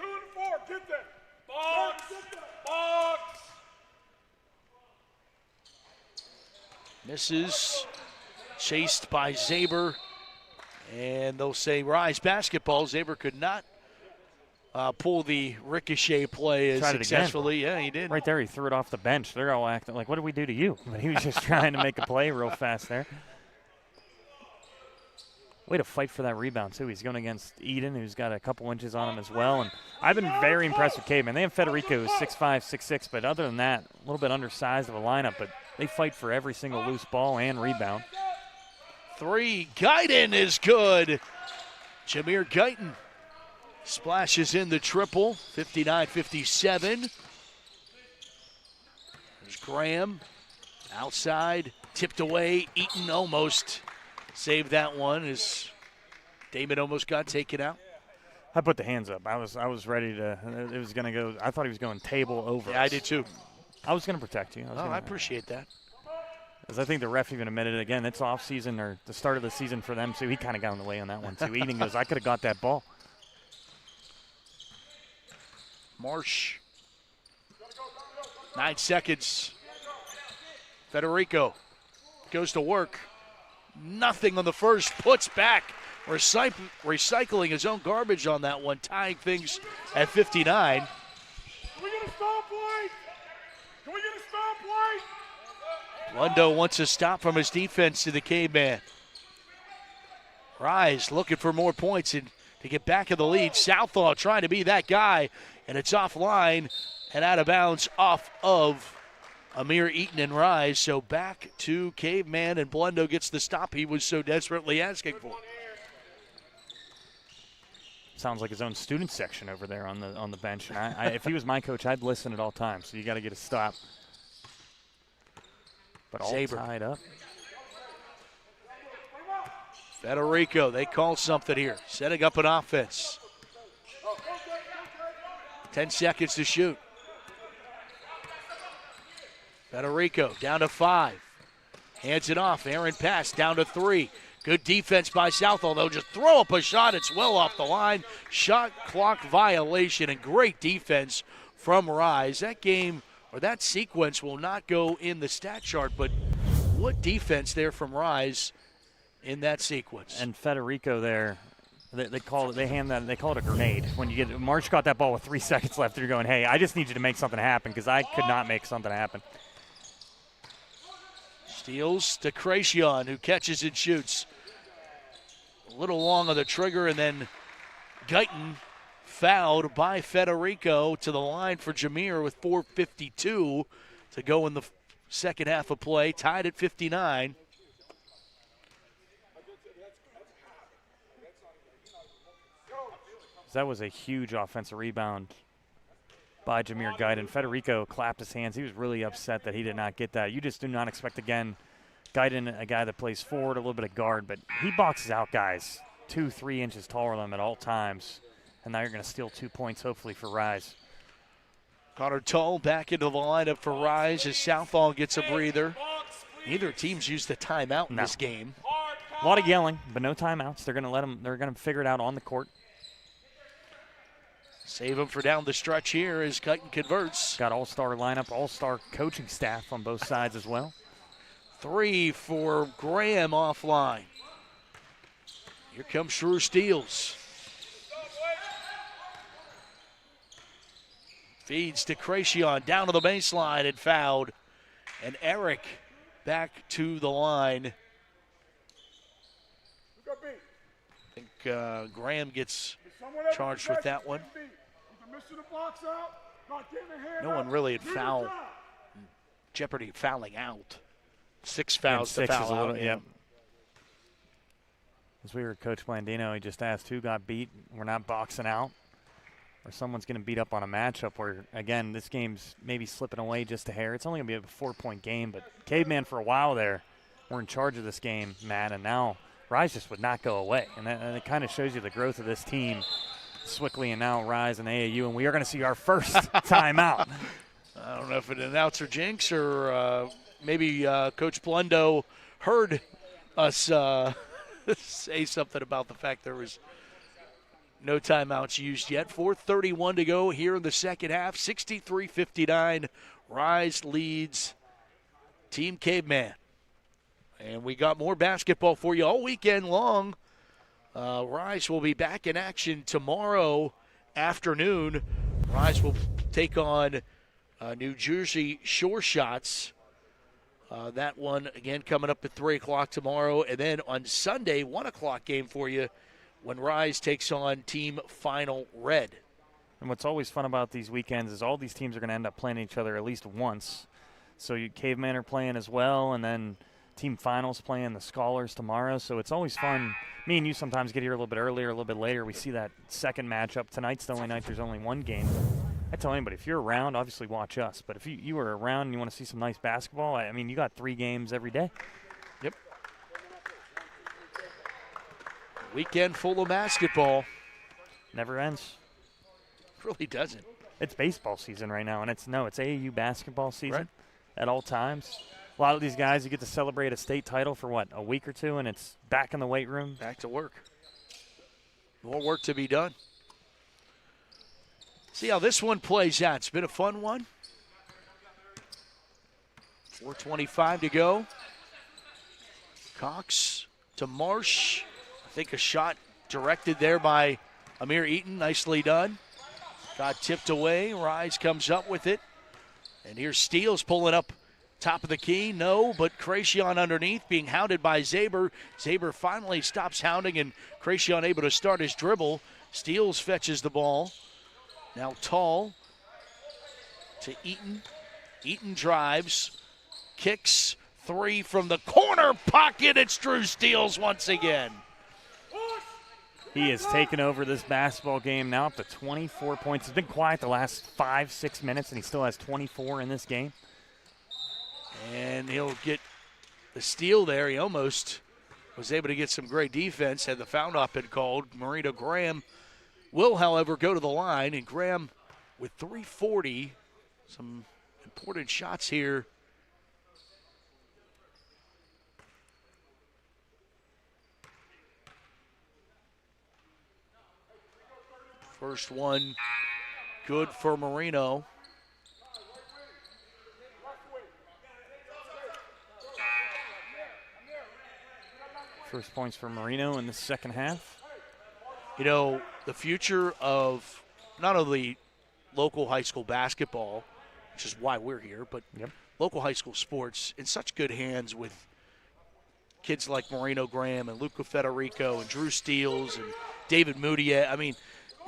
and 4, get that. Box. Misses. Chased by Zaber. And they'll say Rise Basketball. Zaber could not pull the ricochet play as successfully. Yeah, he did. Right there, he threw it off the bench. They're all acting like, what did we do to you? But he was just trying to make a play real fast there. Way to fight for that rebound, too. He's going against Eden, who's got a couple inches on him as well. And I've been very impressed with Caveman. They have Federico, who's 6'5", 6'6", but other than that, a little bit undersized of a lineup, but they fight for every single loose ball and rebound. 3, Guyton is good. Jameer Guyton splashes in the triple, 59-57. There's Graham, outside, tipped away. Eaton almost saved that one as Damon almost got taken out. I put the hands up. I was ready to. It was going to go. I thought he was going table over. Yeah, I did too. I was going to protect you. I appreciate that. Because I think the ref even admitted it again. It's off season or the start of the season for them too. He kind of got in the way on that one too. Eden goes, I could have got that ball. Marsh. 9 seconds. Federico goes to work. Nothing on the first. Puts back. Recycling his own garbage on that one. Tying things at 59. Can we get a stop play? Can we get a stop play? Lundo wants a stop from his defense to the Caveman. Rise looking for more points and to get back in the lead. Southall trying to be that guy, and it's offline and out of bounds off of Amir Eaton and Rise. So back to Caveman, and Blendo gets the stop he was so desperately asking for. Sounds like his own student section over there on the bench. And if he was my coach, I'd listen at all times. So you got to get a stop. But all Saber tied up. Federico, they call something here. Setting up an offense. 10 seconds to shoot. Federico down to 5. Hands it off. Aaron pass down to 3. Good defense by Southall. They'll just throw up a shot. It's well off the line. Shot clock violation and great defense from Rise. That game or that sequence will not go in the stat chart, but what defense there from Rise in that sequence. And Federico there, they call it a grenade. When you get March got that ball with 3 seconds left, you're going, hey, I just need you to make something happen because I could not make something happen. Steals to Cracion, who catches and shoots. A little long on the trigger, and then Guyton fouled by Federico to the line for Jameer with 4:52 to go in the second half of play, tied at 59. That was a huge offensive rebound by Jameer Guyton. Federico clapped his hands. He was really upset that he did not get that. You just do not expect, again, Guyton, a guy that plays forward, a little bit of guard, but he boxes out guys 2-3 inches taller than him at all times. And now you're going to steal 2 points, hopefully, for Rise. Connor Tull back into the lineup for Rise as Southall gets a breather. Neither team's used a timeout in this game. A lot of yelling, but no timeouts. They're going to let them. They're going to figure it out on the court. Save him for down the stretch here as Guyton converts. Got all-star lineup, all-star coaching staff on both sides as well. 3 for Graham offline. Here comes Shrew Steals. Feeds to Cracion, down to the baseline and fouled. And Eric back to the line. I think Graham gets charged with that one. No one really had fouled. Jeopardy fouling out. 6 fouls to foul out. Yep. As we were Coach Blandino, he just asked who got beat. We're not boxing out. Or someone's going to beat up on a matchup where, again, this game's maybe slipping away just a hair. It's only going to be a 4-point game, but Caveman for a while there were in charge of this game, Matt, and now Rise just would not go away. And it kind of shows you the growth of this team, Swickley and now Rise and AAU, and we are going to see our first timeout. I don't know if an announcer jinx or maybe Coach Blendo heard us say something about the fact there was no timeouts used yet. 4:31 to go here in the second half. 63-59. Rise leads Team Caveman. And we got more basketball for you all weekend long. Rise will be back in action tomorrow afternoon. Rise will take on New Jersey Shore Shots. That one, again, coming up at 3 o'clock tomorrow. And then on Sunday, 1 o'clock game for you when Rise takes on Team Final Red. And what's always fun about these weekends is all these teams are going to end up playing each other at least once. So you Cavemen are playing as well, and then Team Finals playing the Scholars tomorrow. So it's always fun. Me and you sometimes get here a little bit earlier, a little bit later. We see that second matchup. Tonight's the only night there's only one game. I tell anybody, if you're around, obviously watch us. But if you are around and you want to see some nice basketball, I mean, you got 3 games every day. Yep. Weekend full of basketball. Never ends. Really doesn't. It's baseball season right now, and it's AAU basketball season right. At all times. A lot of these guys, you get to celebrate a state title for, what, a week or two, and it's back in the weight room. Back to work. More work to be done. See how this one plays out. It's been a fun one. 4:25 to go. Cox to Marsh. I think a shot directed there by Amir Eaton. Nicely done. Got tipped away. Rise comes up with it. And here's Steele pulling up Top of the key, no, but Kracion underneath being hounded by Zaber. Zaber finally stops hounding, and Kracion able to start his dribble. Steals, fetches the ball. Now Tall to Eaton. Eaton drives, kicks, three from the corner pocket. It's Drew Steals once again. He has taken over this basketball game now up to 24 points. It's been quiet the last 5-6 minutes, and he still has 24 in this game. And he'll get the steal there. He almost was able to get some great defense had the foul not been called. Marino Graham will, however, go to the line, and Graham with 3:40. Some important shots here. First one good for Marino. First points for Marino in the second half. You know, the future of not only local high school basketball, which is why we're here, but local high school sports in such good hands with kids like Marino Graham and Luca Federico and Drew Steals and David Moody. I mean,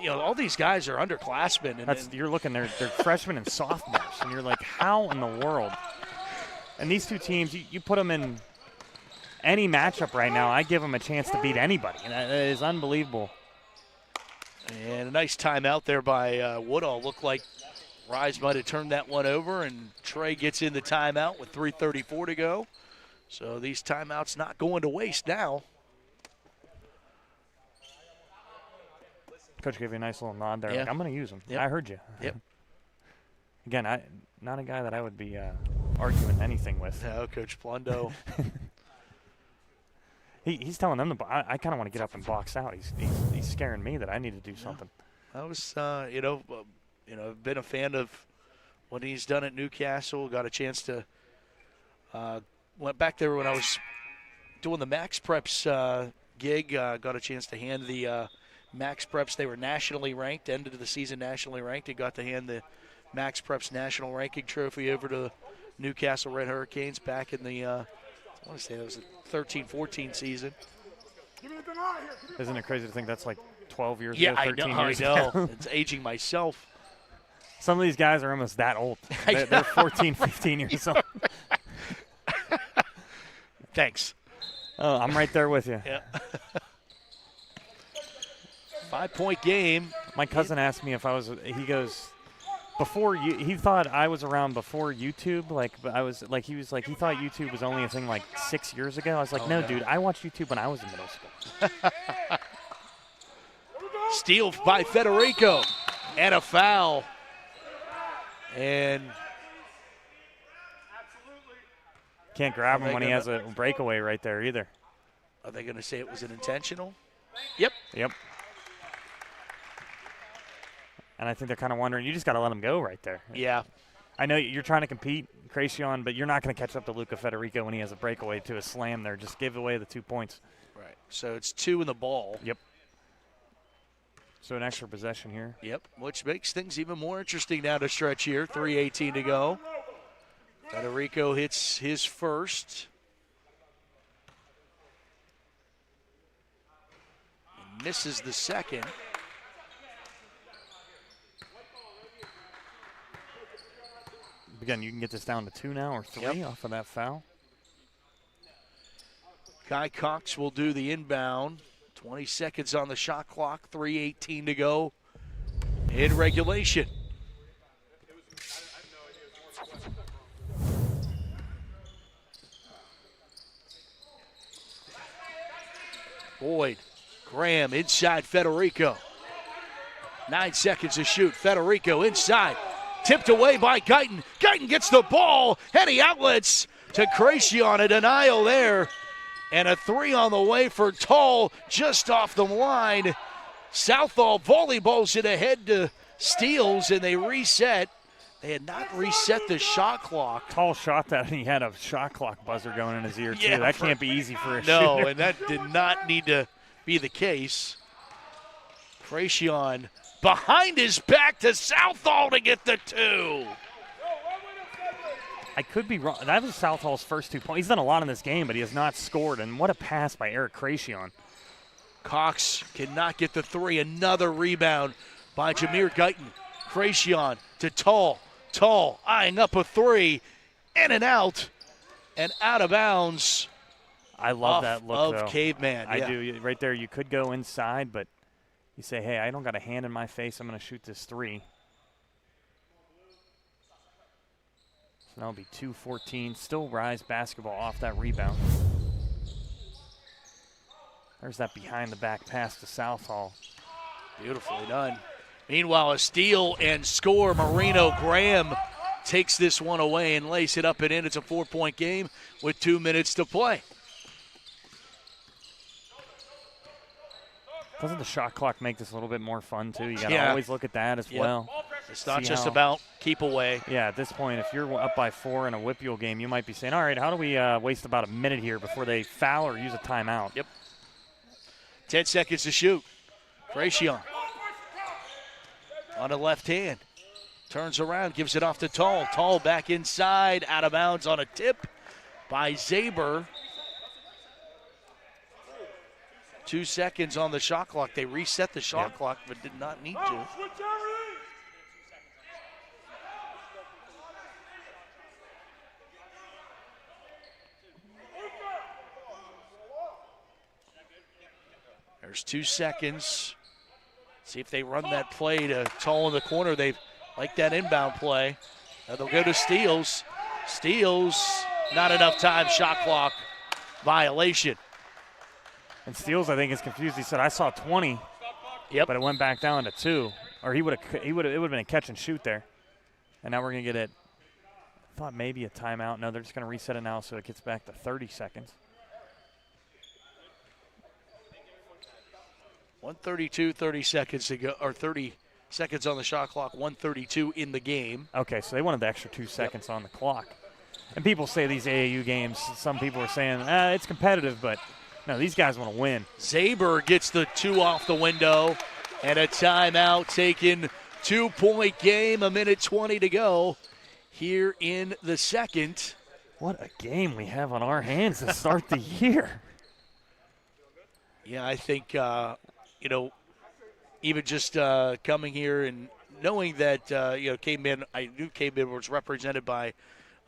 you know, all these guys are underclassmen. And you're looking, they're freshmen and sophomores, and you're like, how in the world? And these two teams, you put them in any matchup right now, I give them a chance to beat anybody. And that is unbelievable. And a nice timeout there by Woodall. Looked like RIZE might have turned that one over, and Trey gets in the timeout with 3:34 to go. So these timeouts not going to waste now. Coach gave you a nice little nod there. Yeah. Like, I'm going to use them. Yep. I heard you. Yep. Again, not a guy that I would be arguing anything with. No, Coach Plundo. He's telling them I kind of want to get up and box out. He's scaring me that I need to do something. I was, I've been a fan of what he's done at Newcastle. Got a chance to went back there when I was doing the Max Preps gig. Got a chance to hand the Max Preps. They were nationally ranked, ended of the season nationally ranked, and got to hand the Max Preps national ranking trophy over to the Newcastle Red Hurricanes back in the, I want to say that was the 13-14 season. Isn't it crazy to think that's like 12 years Yeah, ago, 13 I years know. ago? It's aging myself. Some of these guys are almost that old. They're 14, 15 years old. Thanks. Oh, I'm right there with you. Yeah. 5-point game. My cousin asked me if I was, he goes, before you, he thought I was around before YouTube. He thought YouTube was only a thing like 6 years ago. I was like, no, dude, I watched YouTube when I was in middle school. Steal by Federico and a foul. And can't grab him when he has a breakaway right there either. Are they going to say it was an intentional? Yep. And I think they're kind of wondering, you just got to let him go right there. Yeah. I know you're trying to compete, Kracion, but you're not going to catch up to Luca Federico when he has a breakaway to a slam there. Just give away the 2 points. Right. So it's 2 in the ball. Yep. So an extra possession here. Yep, which makes things even more interesting down the stretch here. 3:18 to go. Federico hits his first. He misses the second. Again, you can get this down to 2 now or 3 off of that foul. Kai Cox will do the inbound. 20 seconds on the shot clock, 3:18 to go in regulation. Boyd, Graham inside Federico. 9 seconds to shoot. Federico inside. Tipped away by Guyton. Guyton gets the ball. Heady outlets to Kracion. A denial there. And a 3 on the way for Tull, just off the line. Southall volleyballs it ahead to Steals, and they reset. They had not reset the shot clock. Tull shot that, and he had a shot clock buzzer going in his ear, too. That can't be easy for a shooter. No, and that did not need to be the case. Kracion behind his back to Southall to get the 2. I could be wrong. That was Southall's first 2 points. He's done a lot in this game, but he has not scored. And what a pass by Eric Cracion. Cox cannot get the three. Another rebound by Jameer Guyton. Cracion to Tall. Tall eyeing up a three. In and out of bounds. I love that look, though. Caveman. I do. Right there, you could go inside, but you say, hey, I don't got a hand in my face. I'm going to shoot this three. So that'll be 2-14. Still Rise basketball off that rebound. There's that behind-the-back pass to Southall. Beautifully done. Meanwhile, a steal and score. Marino Graham takes this one away and lays it up and in. It's a 4-point game with 2 minutes to play. Doesn't the shot clock make this a little bit more fun, too? You got to always look at that as well. It's not just about keep away. Yeah, at this point, if you're up by 4 in a Whippeal game, you might be saying, all right, how do we waste about a minute here before they foul or use a timeout? Yep. 10 seconds to shoot. Cracion on the left hand. Turns around, gives it off to Tall. Tall back inside, out of bounds on a tip by Zaber. 2 seconds on the shot clock. They reset the shot clock, but did not need to. There's 2 seconds. See if they run that play to Tall in the corner. They like that inbound play. Now they'll go to Steals. Steals, not enough time, shot clock violation. And Steals, I think, is confused. He said, I saw 20, but it went back down to 2. Or it would have been a catch and shoot there. And now we're going to get it. I thought maybe a timeout. No, they're just going to reset it now so it gets back to 30 seconds. 1:32, 30 seconds to go, or 30 seconds on the shot clock, 1:32 in the game. Okay, so they wanted the extra 2 seconds on the clock. And people say these AAU games, some people are saying, it's competitive, but no, these guys want to win. Zaber gets the 2 off the window, and a timeout taken. 2-point game, 1:20 to go here in the second. What a game we have on our hands to start the year. Yeah, I think, even just coming here and knowing that, Caveman, I knew Caveman was represented by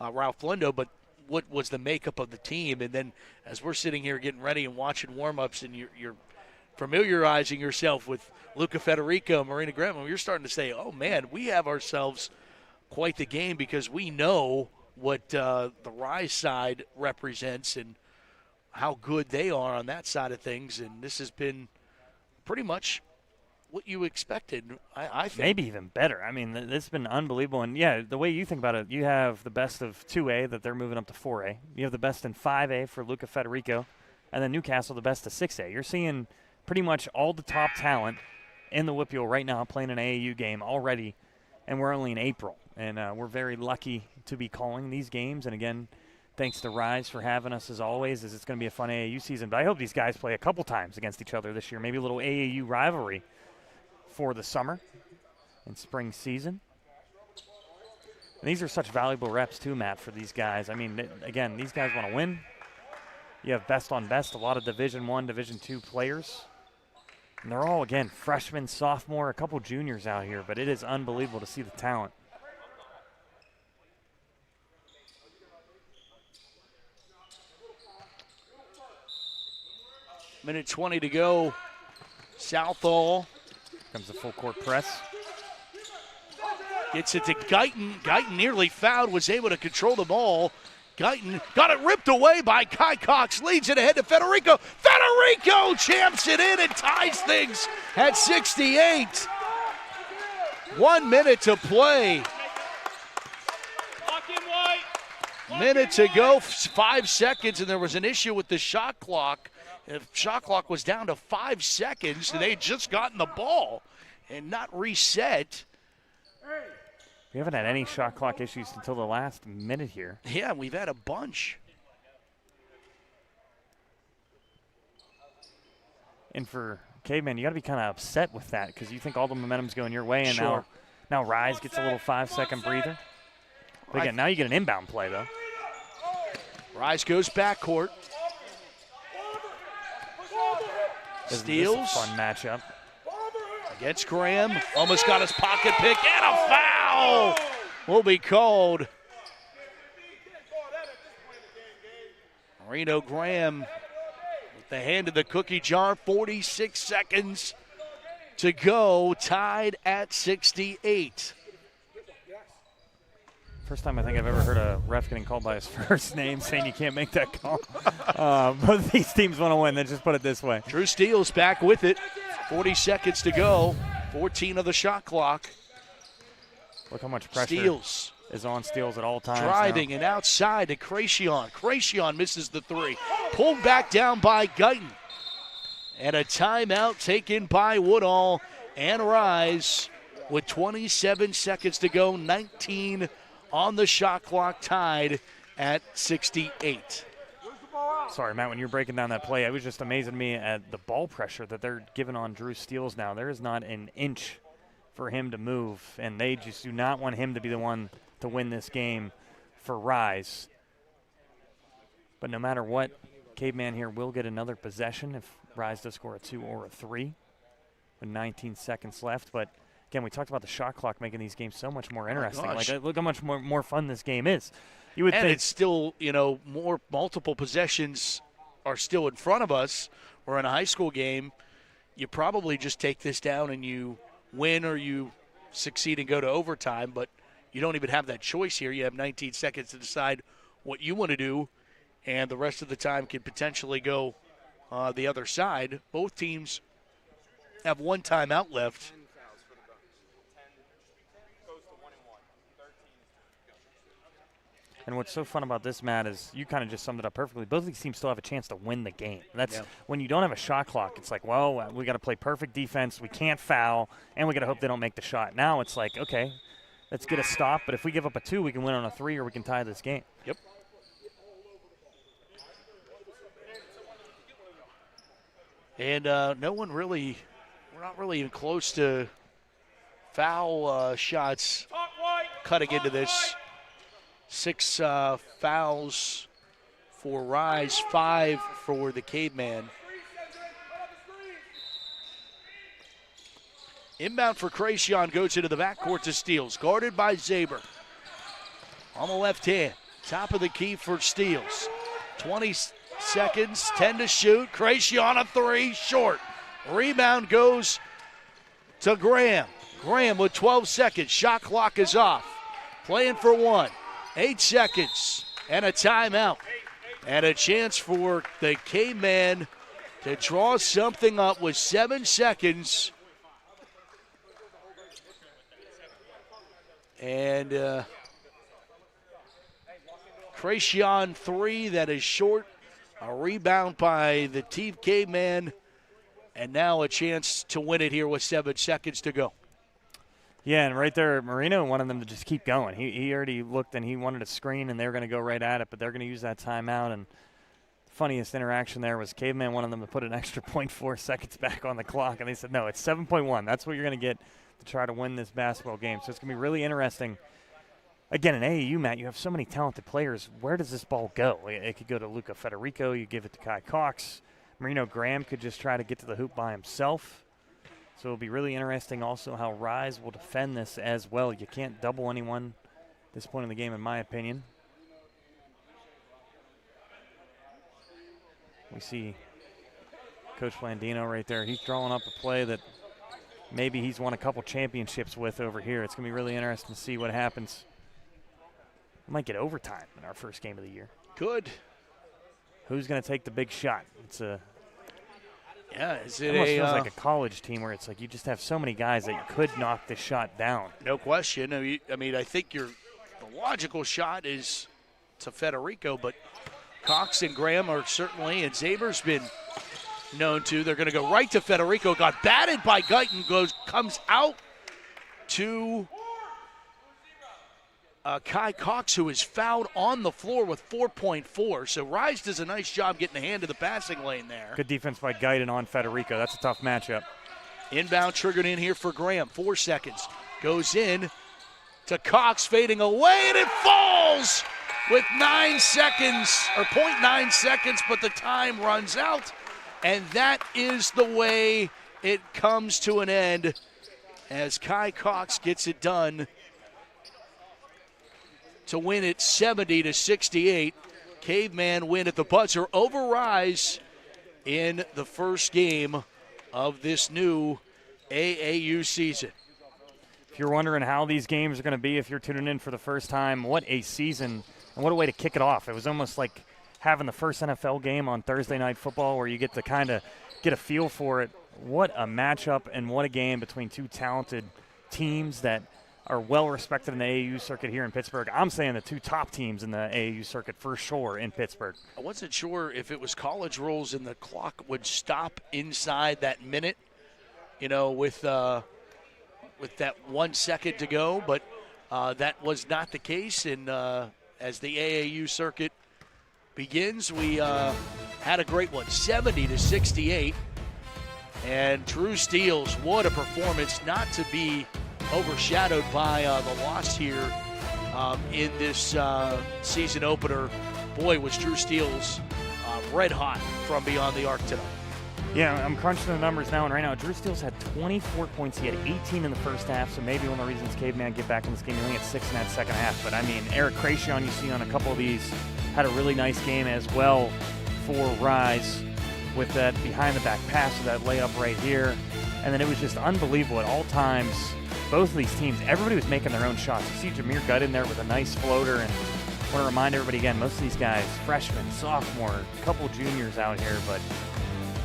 Ralph Blendo, but what was the makeup of the team? And then as we're sitting here getting ready and watching warm-ups and you're familiarizing yourself with Luca Federico, Marina Graham, you're starting to say, oh, man, we have ourselves quite the game because we know what the Rise side represents and how good they are on that side of things. And this has been pretty much what you expected, I think. Maybe even better. I mean, this has been unbelievable. And, yeah, the way you think about it, you have the best of 2A that they're moving up to 4A. You have the best in 5A for Luca Federico. And then Newcastle, the best of 6A. You're seeing pretty much all the top talent in the Whippeal right now playing an AAU game already, and we're only in April. And we're very lucky to be calling these games. And, again, thanks to Rise for having us as always, as it's going to be a fun AAU season. But I hope these guys play a couple times against each other this year, maybe a little AAU rivalry for the summer and spring season. And these are such valuable reps too, Matt, for these guys. I mean, again, these guys want to win. You have best on best, a lot of Division I, Division II players. And they're all, again, freshmen, sophomore, a couple juniors out here, but it is unbelievable to see the talent. Minute 20 to go. Southall. Comes the full court press. Gets it to Guyton. Guyton nearly fouled, was able to control the ball. Guyton got it ripped away by Kai Cox, leads it ahead to Federico. Federico champs it in and ties things at 68. 1 minute to play. Minute to go, 5 seconds, and there was an issue with the shot clock. The shot clock was down to 5 seconds, and they had just gotten the ball and not reset. We haven't had any shot clock issues until the last minute here. Yeah, we've had a bunch. And for Caveman, you got to be kind of upset with that because you think all the momentum's going your way, and now Rise gets a little 5-second breather. But again, now you get an inbound play, though. Rise goes backcourt. Steals. This is a fun matchup. Against Graham. Almost got his pocket pick, and a foul will be called. Marino Graham with the hand in the cookie jar. 46 seconds to go. Tied at 68. First time I think I've ever heard a ref getting called by his first name, saying you can't make that call. Both these teams want to win. Let's just put it this way. Drew Steele's back with it. 40 seconds to go. 14 of the shot clock. Look how much pressure Steele's is on Steele's at all times. driving now. and outside to Kracion. Kracion misses the three. Pulled back down by Guyton. And a timeout taken by Woodall and Rise with 27 seconds to go. 19 on the shot clock, tied at 68. Sorry, Matt, when you're breaking down that play, it was just amazing to me at the ball pressure that they're giving on Drew Steele's now. There is not an inch for him to move, and they just do not want him to be the one to win this game for Rise. But no matter what, Caveman here will get another possession if Rise does score a 2 or a 3 with 19 seconds left. But again, we talked about the shot clock making these games so much more interesting. Look how much more fun this game is. You would think it's still, more multiple possessions are still in front of us. Or in a high school game, you probably just take this down and you win or you succeed and go to overtime. But you don't even have that choice here. You have 19 seconds to decide what you want to do, and the rest of the time can potentially go the other side. Both teams have one timeout left. And what's so fun about this, Matt, is you kind of just summed it up perfectly. Both of these teams still have a chance to win the game. That's when you don't have a shot clock. It's like, well, we got to play perfect defense. We can't foul, and we got to hope they don't make the shot. Now it's like, okay, let's get a stop. But if we give up a 2, we can win on a 3, or we can tie this game. Yep. And no one really, we're not really even close to foul shots cutting into this. 6 fouls for Rise, 5 for the Caveman. Inbound for Kracion goes into the backcourt to Steeles, guarded by Zaber. On the left hand, top of the key for Steeles. 20 seconds, 10 to shoot. Kracion a 3, short. Rebound goes to Graham. Graham with 12 seconds, shot clock is off. Playing for 1. 8 seconds and a timeout. And a chance for the Caveman to draw something up with 7 seconds. And Kracion 3, that is short. A rebound by the Team Caveman. And now a chance to win it here with 7 seconds to go. Yeah, and right there, Marino wanted them to just keep going. He already looked and he wanted a screen, and they were going to go right at it, but they're going to use that timeout. And the funniest interaction there was Caveman wanted them to put an extra 0.4 seconds back on the clock, and they said, no, it's 7.1. That's what you're going to get to try to win this basketball game. So it's going to be really interesting. Again, in AAU, Matt, you have so many talented players. Where does this ball go? It could go to Luca Federico. You give it to Kai Cox. Marino Graham could just try to get to the hoop by himself. So it'll be really interesting also how Rise will defend this as well. You can't double anyone at this point in the game, in my opinion. We see Coach Blandino right there. He's drawing up a play that maybe he's won a couple championships with over here. It's going to be really interesting to see what happens. We might get overtime in our first game of the year. Good. Who's going to take the big shot? It's a is it almost feels like a college team where it's like you just have so many guys that you could knock this shot down. No question. I mean, I think the logical shot is to Federico, but Cox and Graham are certainly, and Zaber's been known to. They're going to go right to Federico. Got batted by Guyton, comes out to Kai Cox, who is fouled on the floor with 4.4. So Rise does a nice job getting a hand to the passing lane there. Good defense by Guyton on Federico. That's a tough matchup. Inbound triggered in here for Graham. 4 seconds. Goes in. to Cox, fading away, and it falls with 9 seconds, or 0.9 seconds, but the time runs out. And that is the way it comes to an end as Kai Cox gets it done to win it 70-68. Caveman win at the buzzer over RIZE in the first game of this new AAU season. If you're wondering how these games are going to be, if you're tuning in for the first time, what a season and what a way to kick it off. It was almost like having the first NFL game on Thursday Night Football where you get to kind of get a feel for it. What a matchup and what a game between two talented teams that are well respected in the AAU circuit here in Pittsburgh. I'm saying the two top teams in the AAU circuit for sure in Pittsburgh. I wasn't sure if it was college rules and the clock would stop inside that minute, with that 1 second to go, but that was not the case. And as the AAU circuit begins, we had a great one, 70-68. And Drew Steele, what a performance, not to be overshadowed by the loss here in this season opener. Boy, was Drew Steele red hot from beyond the arc tonight. Yeah, I'm crunching the numbers now, and right now Drew Steele's had 24 points. He had 18 in the first half, so maybe one of the reasons Caveman get back in this game. He only had 6 in that second half. But, I mean, Eric Cracion, you see on a couple of these, had a really nice game as well for RIZE with that behind-the-back pass, with that layup right here. And then it was just unbelievable at all times. Both of these teams, everybody was making their own shots. You see Jameer Gutt in there with a nice floater. And I want to remind everybody again, most of these guys, freshmen, sophomore, a couple juniors out here, but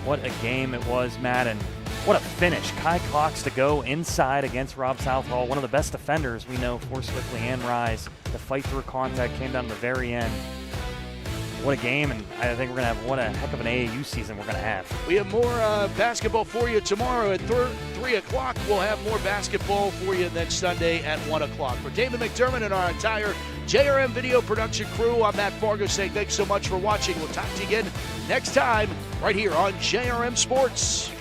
what a game it was, Matt, and what a finish. Kai Cox to go inside against Rob Southall, one of the best defenders we know for Swickley and RIZE. The fight through contact came down to the very end. What a game, and I think we're going to have what a heck of an AAU season we're going to have. We have more basketball for you tomorrow at 3 o'clock. We'll have more basketball for you then Sunday at 1 o'clock. For Damon McDermott and our entire JRM video production crew, I'm Matt Fargo saying thanks so much for watching. We'll talk to you again next time right here on JRM Sports.